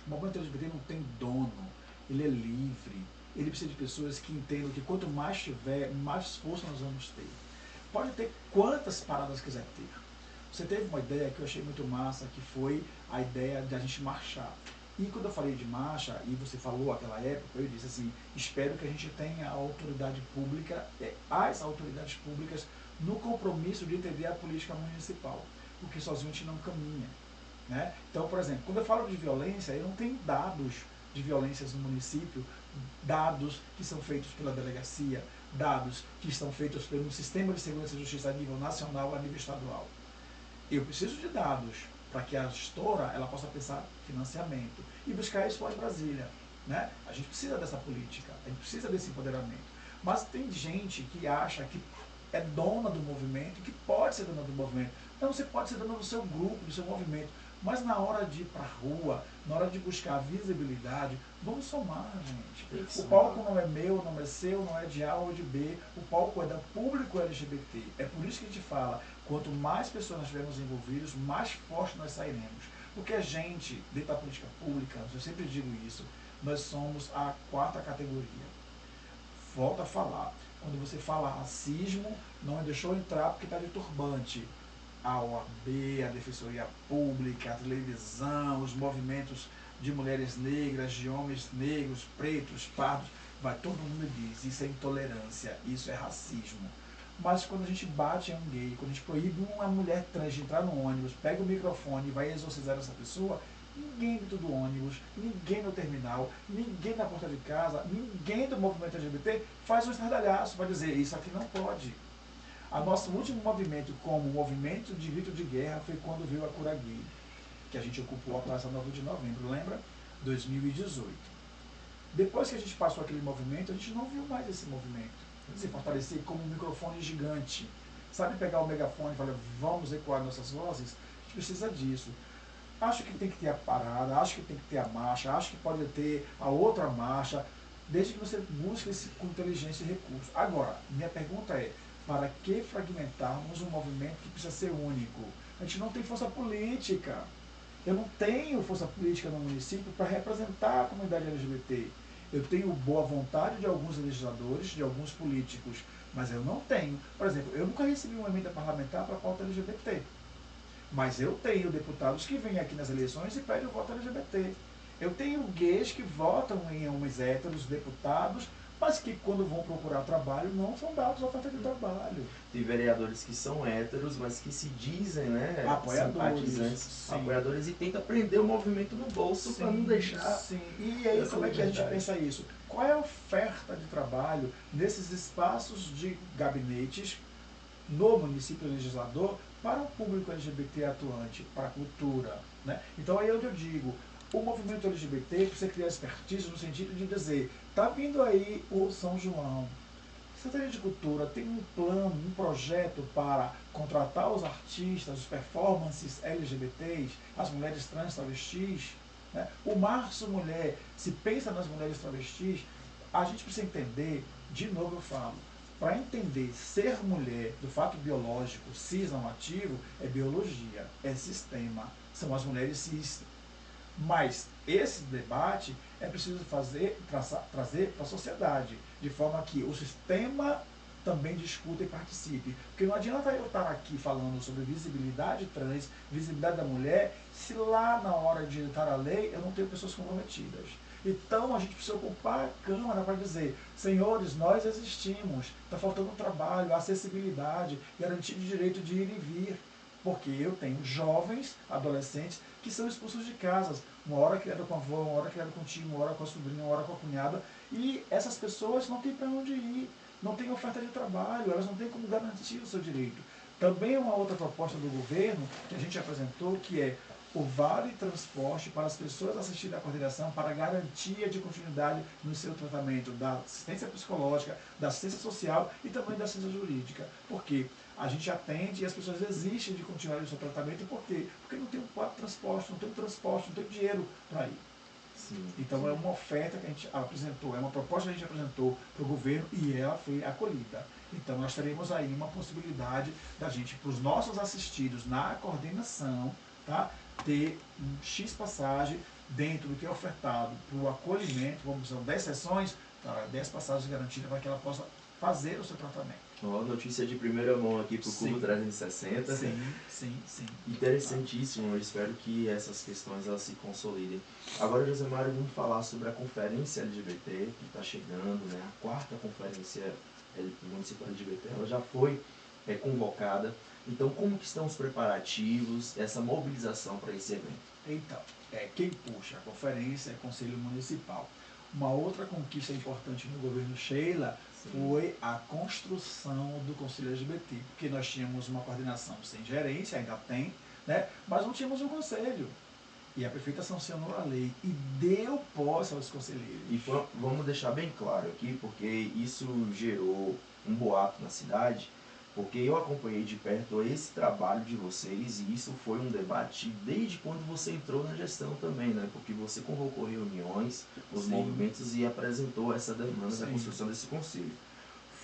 O movimento LGBT não tem dono, ele é livre, ele precisa de pessoas que entendam que quanto mais tiver, mais força nós vamos ter. Pode ter quantas paradas quiser ter. Você teve uma ideia que eu achei muito massa, que foi a ideia de a gente marchar. E quando eu falei de marcha, e você falou aquela época, eu disse assim, espero que a gente tenha a autoridade pública, as autoridades públicas, no compromisso de entender a política municipal, porque sozinho a gente não caminha. Né? Então, por exemplo, quando eu falo de violência, eu não tenho dados de violências no município, dados que são feitos pela delegacia, dados que estão feitos pelo sistema de segurança e justiça a nível nacional, a nível estadual. Eu preciso de dados para que a gestora ela possa pensar financiamento e buscar isso lá em Brasília. Né? A gente precisa dessa política, a gente precisa desse empoderamento. Mas tem gente que acha que é dona do movimento, que pode ser dona do movimento. Não, você pode ser dona do seu grupo, do seu movimento. Mas na hora de ir para a rua, na hora de buscar visibilidade, vamos somar, gente. O palco não é meu, não é seu, não é de A ou de B. O palco é do público LGBT. É por isso que a gente fala, quanto mais pessoas nós tivermos envolvidos, mais forte nós sairemos. Porque a gente, dentro da política pública, eu sempre digo isso, nós somos a 4ª categoria. Volto a falar. Quando você fala racismo, não deixou entrar porque está de turbante. A OAB, a Defensoria Pública, a televisão, os movimentos de mulheres negras, de homens negros, pretos, pardos, vai todo mundo diz, isso é intolerância, isso é racismo. Mas quando a gente bate em um gay, quando a gente proíbe uma mulher trans de entrar no ônibus, pega o microfone e vai exorcizar essa pessoa, ninguém dentro do ônibus, ninguém no terminal, ninguém na porta de casa, ninguém do movimento LGBT faz um estardalhaço para dizer, isso aqui não pode. O nosso último movimento como movimento de grito de guerra foi quando veio a Cura Gay, que a gente ocupou a Praça 9 de Novembro, lembra? 2018. Depois que a gente passou aquele movimento, a gente não viu mais esse movimento se fortalecer como um microfone gigante. Sabe pegar o megafone e falar, vamos ecoar nossas vozes? A gente precisa disso. Acho que tem que ter a parada, acho que tem que ter a marcha, acho que pode ter a outra marcha, desde que você busque isso com inteligência e recurso. Agora, minha pergunta é, para que fragmentarmos um movimento que precisa ser único? A gente não tem força política. Eu não tenho força política no município para representar a comunidade LGBT. Eu tenho boa vontade de alguns legisladores, de alguns políticos, mas eu não tenho. Por exemplo, eu nunca recebi uma emenda parlamentar para a pauta LGBT. Mas eu tenho deputados que vêm aqui nas eleições e pedem o voto LGBT. Eu tenho gays que votam em homens héteros, deputados, mas que quando vão procurar trabalho não são dados a oferta de trabalho. Tem vereadores que são héteros, mas que se dizem, né, apoiadores, apoiadores e tentam prender o movimento no bolso para não deixar. Sim. E aí como é que a gente pensa isso? Qual é a oferta de trabalho nesses espaços de gabinetes no município legislador para o público LGBT atuante, para a cultura. Né? Então aí é onde eu digo, o movimento LGBT precisa criar expertise no sentido de dizer, está vindo aí o São João, a Secretaria de Cultura tem um plano, um projeto para contratar os artistas, os performances LGBTs, as mulheres trans travestis, né? O Março Mulher, se pensa nas mulheres travestis, a gente precisa entender, de novo eu falo, para entender ser mulher do fato biológico, cis não ativo, é biologia, é sistema, são as mulheres cis. Mas esse debate é preciso trazer para a sociedade, de forma que o sistema também discuta e participe. Porque não adianta eu estar aqui falando sobre visibilidade trans, visibilidade da mulher, se lá na hora de editar a lei eu não tenho pessoas comprometidas. Então a gente precisa ocupar a Câmara para dizer, senhores, nós existimos, está faltando trabalho, acessibilidade, garantia de direito de ir e vir. Porque eu tenho jovens, adolescentes, que são expulsos de casas, uma hora criada com a avó, uma hora criada com o tio, uma hora com a sobrinha, uma hora com a cunhada, e essas pessoas não têm para onde ir, não têm oferta de trabalho, elas não têm como garantir o seu direito. Também uma outra proposta do governo, que a gente apresentou, que é o Vale Transporte para as pessoas assistirem à coordenação para garantia de continuidade no seu tratamento da assistência psicológica, da assistência social e também da assistência jurídica. Porque a gente atende e as pessoas desistem de continuar o seu tratamento. Por quê? Porque não tem um transporte, não tem dinheiro para ir. Sim, então sim. É uma oferta que a gente apresentou, é uma proposta que a gente apresentou para o governo e ela foi acolhida. Então nós teremos aí uma possibilidade da gente, para os nossos assistidos na coordenação, tá, ter um X passagem dentro do que é ofertado para o acolhimento, vamos dizer, 10 sessões, tá, 10 passagens garantidas para que ela possa fazer o seu tratamento. Ó, notícia de primeira mão aqui para o Cubo 360. Sim. Interessantíssimo, eu espero que essas questões elas se consolidem. Agora, Josemário, vamos falar sobre a conferência LGBT que está chegando, né? A quarta conferência municipal LGBT, ela já foi convocada. Então, como que estão os preparativos, essa mobilização para esse evento? Então, quem puxa a conferência é o Conselho Municipal. Uma outra conquista importante no governo Sheila foi a construção do Conselho LGBT, porque nós tínhamos uma coordenação sem gerência, ainda tem, né? Mas não tínhamos um conselho. E a prefeita sancionou a lei e deu posse aos conselheiros. E vamos deixar bem claro aqui, porque isso gerou um boato na cidade, porque eu acompanhei de perto esse trabalho de vocês e isso foi um debate desde quando você entrou na gestão também, né? Porque você convocou reuniões, os movimentos e apresentou essa demanda da construção desse conselho.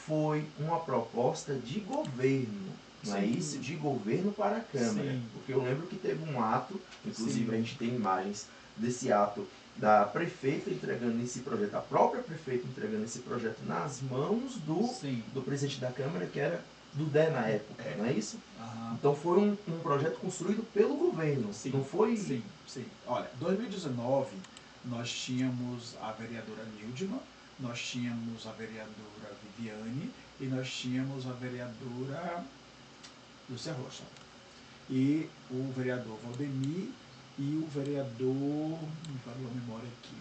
Foi uma proposta de governo, não é isso? De governo para a Câmara. Porque eu lembro que teve um ato, inclusive a gente tem imagens desse ato da prefeita entregando esse projeto, a própria prefeita entregando esse projeto nas mãos do presidente da Câmara, que era do DE na época, não é isso? Então foi um projeto construído pelo governo, não foi? Sim. Olha, em 2019 nós tínhamos a vereadora Nildma, nós tínhamos a vereadora Viviane e nós tínhamos a vereadora Lúcia Rocha. E o vereador Valdemir e o vereador, me falou a memória aqui,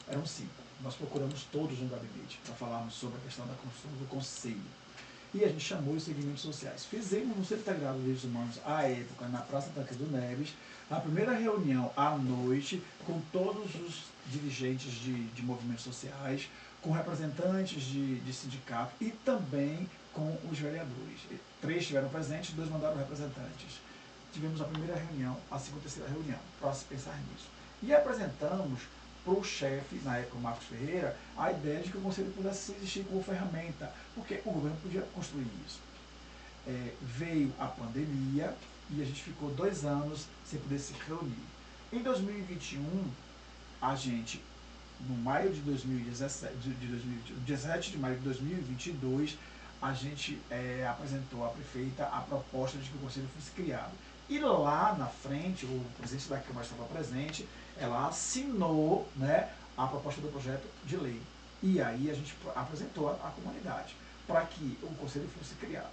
eram 5. Nós procuramos todos no gabinete para falarmos sobre a questão da construção do conselho. E a gente chamou os segmentos sociais. Fizemos no Centro Integrado de Direitos Humanos, à época, na Praça Tancredo Neves, a primeira reunião à noite com todos os dirigentes de movimentos sociais, com representantes de sindicato e também com os vereadores. 3 estiveram presentes, 2 mandaram representantes. Tivemos a primeira reunião, a segunda e terceira reunião, para se pensar nisso. E apresentamos para o chefe, na época o Marcos Ferreira, a ideia de que o Conselho pudesse existir como ferramenta, porque o governo podia construir isso. Veio a pandemia e a gente ficou 2 anos sem poder se reunir. Em 2021, a gente, no maio de 2017, 17 de maio de 2022, a gente apresentou à prefeita a proposta de que o Conselho fosse criado. E lá na frente, o presidente da Câmara estava presente, ela assinou, né, a proposta do projeto de lei. E aí a gente apresentou à comunidade para que o Conselho fosse criado.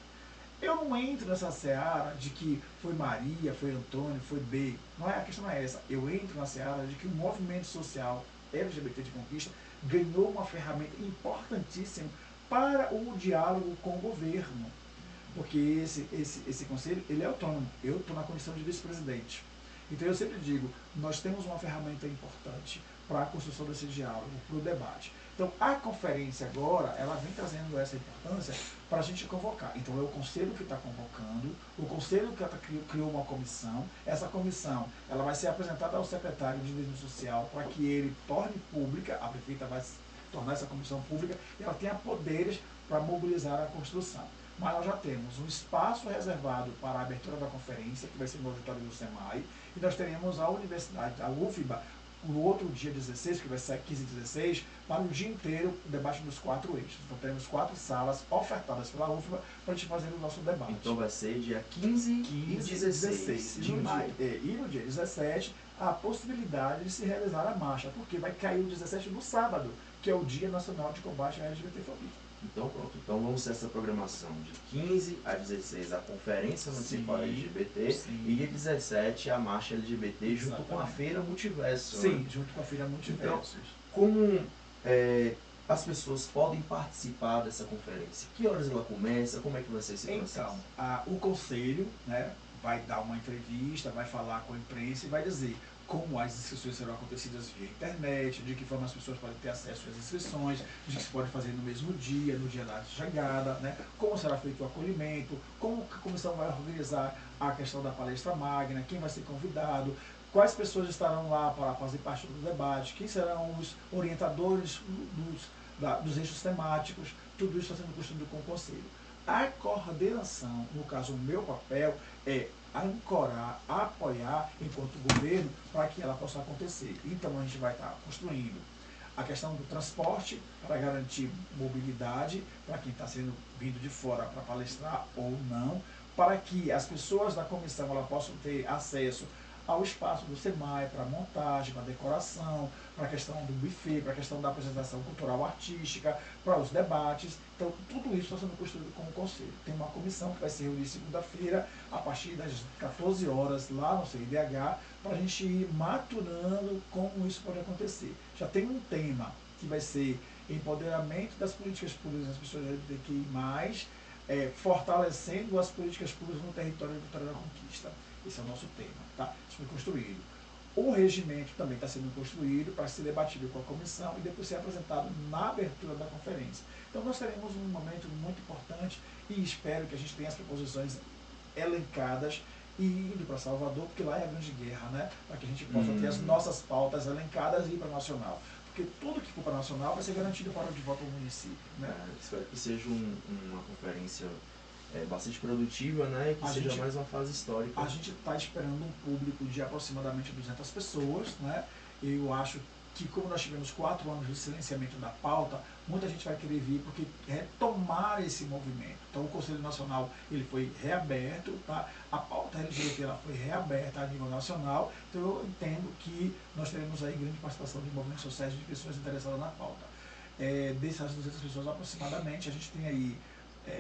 Eu não entro nessa seara de que foi Maria, foi Antônio, foi B. A questão não é essa. Eu entro na seara de que o movimento social LGBT de conquista ganhou uma ferramenta importantíssima para o diálogo com o governo. porque esse conselho ele é autônomo. Eu estou na condição de vice-presidente. Então eu sempre digo, nós temos uma ferramenta importante para a construção desse diálogo, para o debate. Então a conferência agora, ela vem trazendo essa importância para a gente convocar. Então é o conselho que está convocando, o conselho que criou uma comissão, essa comissão ela vai ser apresentada ao secretário de Desenvolvimento Social para que ele torne pública, a prefeita vai tornar essa comissão pública e ela tenha poderes para mobilizar a construção. Mas nós já temos um espaço reservado para a abertura da conferência, que vai ser no auditório do SEMAI, e nós teremos a universidade, a UFBA, no outro dia 16, que vai ser 15 e 16, para o dia inteiro o debate dos 4 eixos. Então teremos 4 salas ofertadas pela UFBA para a gente fazer o nosso debate. Então vai ser dia 15 e 16 de maio. E no dia 17, a possibilidade de se realizar a marcha, porque vai cair o 17 no sábado, que é o Dia Nacional de Combate à LGBTfobia. Então pronto, então vamos ter essa programação de 15 a 16 a Conferência Municipal LGBT e dia 17 a Marcha LGBT junto com a Feira Multiverso. Sim, né? Junto com a Feira Multiverso. Então, como as pessoas podem participar dessa conferência? Que horas ela começa? Como é que vai ser esse processo? Então, o Conselho, né, vai dar uma entrevista, vai falar com a imprensa e vai dizer como as inscrições serão acontecidas via internet, de que forma as pessoas podem ter acesso às inscrições, de que se pode fazer no mesmo dia, no dia da chegada, né? Como será feito o acolhimento, como a comissão vai organizar a questão da palestra magna, quem vai ser convidado, quais pessoas estarão lá para fazer parte do debate, quem serão os orientadores dos eixos temáticos, tudo isso está sendo construído com o Conselho. A coordenação, no caso o meu papel, é ancorar, apoiar enquanto governo para que ela possa acontecer. Então a gente vai estar construindo a questão do transporte para garantir mobilidade para quem está sendo vindo de fora para palestrar ou não, para que as pessoas da comissão ela possam ter acesso ao espaço do SEMAI para montagem, para decoração, para a questão do buffet, para a questão da apresentação cultural artística, para os debates. Então, tudo isso está sendo construído com o Conselho. Tem uma comissão que vai se reunir segunda-feira, a partir das 14 horas, lá no CIDH, para a gente ir maturando como isso pode acontecer. Já tem um tema que vai ser empoderamento das políticas públicas das pessoas LGBTQI+, fortalecendo as políticas públicas no território do Vitória da Conquista. Esse é o nosso tema, tá? Isso foi construído. O regimento também está sendo construído para ser debatido com a comissão e depois ser apresentado na abertura da conferência. Então nós teremos um momento muito importante e espero que a gente tenha as proposições elencadas e indo para Salvador, porque lá é a grande guerra, né? Para que a gente possa ter as nossas pautas elencadas e ir para nacional. Porque tudo que for para nacional vai ser garantido para o de volta ao município, né? Espero que seja uma conferência bastante produtiva, né? E que seja mais uma fase histórica. A gente está esperando um público de aproximadamente 200 pessoas, né? Eu acho que como nós tivemos 4 anos de silenciamento da pauta, muita gente vai querer vir porque retomar esse movimento. Então o Conselho Nacional ele foi reaberto, tá? A pauta LGBT ela foi reaberta a nível nacional, então eu entendo que nós teremos aí grande participação de movimentos sociais de pessoas interessadas na pauta. Dessas 200 pessoas aproximadamente, a gente tem aí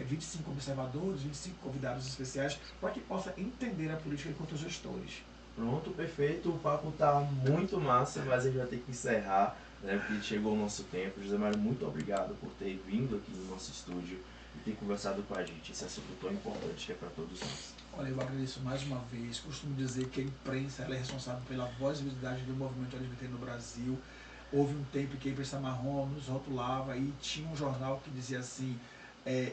25 observadores, 25 convidados especiais, para que possa entender a política enquanto gestores. Pronto, perfeito. O papo está muito massa, mas a gente vai ter que encerrar, né, porque chegou o nosso tempo. José Mário, muito obrigado por ter vindo aqui no nosso estúdio e ter conversado com a gente. Esse assunto tão importante que é para todos nós. Olha, eu agradeço mais uma vez. Costumo dizer que a imprensa ela é responsável pela voz e visibilidade do movimento LGBT no Brasil. Houve um tempo que a imprensa marrom nos rotulava e tinha um jornal que dizia assim,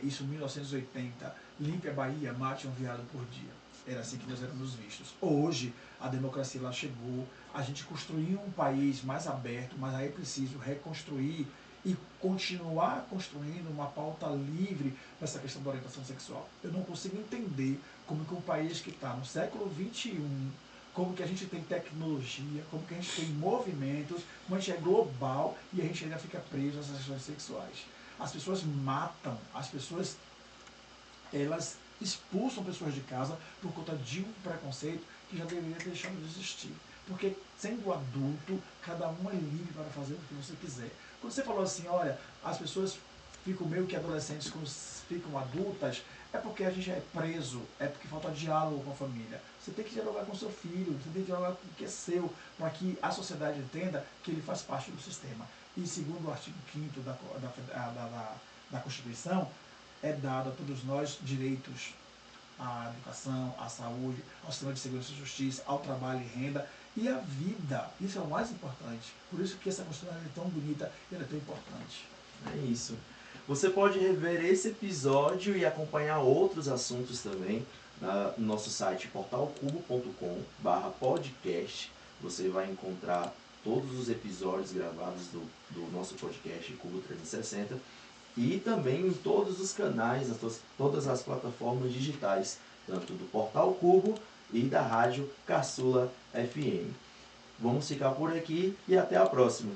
isso em 1980, limpe a Bahia, mate um viado por dia. Era assim que nós éramos vistos. Hoje, a democracia lá chegou, a gente construiu um país mais aberto, mas aí é preciso reconstruir e continuar construindo uma pauta livre para essa questão da orientação sexual. Eu não consigo entender como que um país que está no século XXI, como que a gente tem tecnologia, como que a gente tem movimentos, como a gente é global e a gente ainda fica preso às questões sexuais. As pessoas matam, as pessoas, elas expulsam pessoas de casa por conta de um preconceito que já deveria ter deixado de existir. Porque, sendo adulto, cada um é livre para fazer o que você quiser. Quando você falou assim, olha, as pessoas ficam meio que adolescentes quando ficam adultas, é porque a gente é preso, é porque falta diálogo com a família. Você tem que dialogar com seu filho, você tem que dialogar com o que é seu, para que a sociedade entenda que ele faz parte do sistema. E segundo o artigo 5º da Constituição, é dado a todos nós direitos à educação, à saúde, ao sistema de segurança e justiça, ao trabalho e renda e à vida. Isso é o mais importante. Por isso que essa Constituição é tão bonita e ela é tão importante. É isso. Você pode rever esse episódio e acompanhar outros assuntos também no nosso site portalcubo.com/podcast. Você vai encontrar todos os episódios gravados do nosso podcast Cubo 360 e também em todos os canais, todas as plataformas digitais, tanto do Portal Cubo e da Rádio Caçula FM. Vamos ficar por aqui e até a próxima.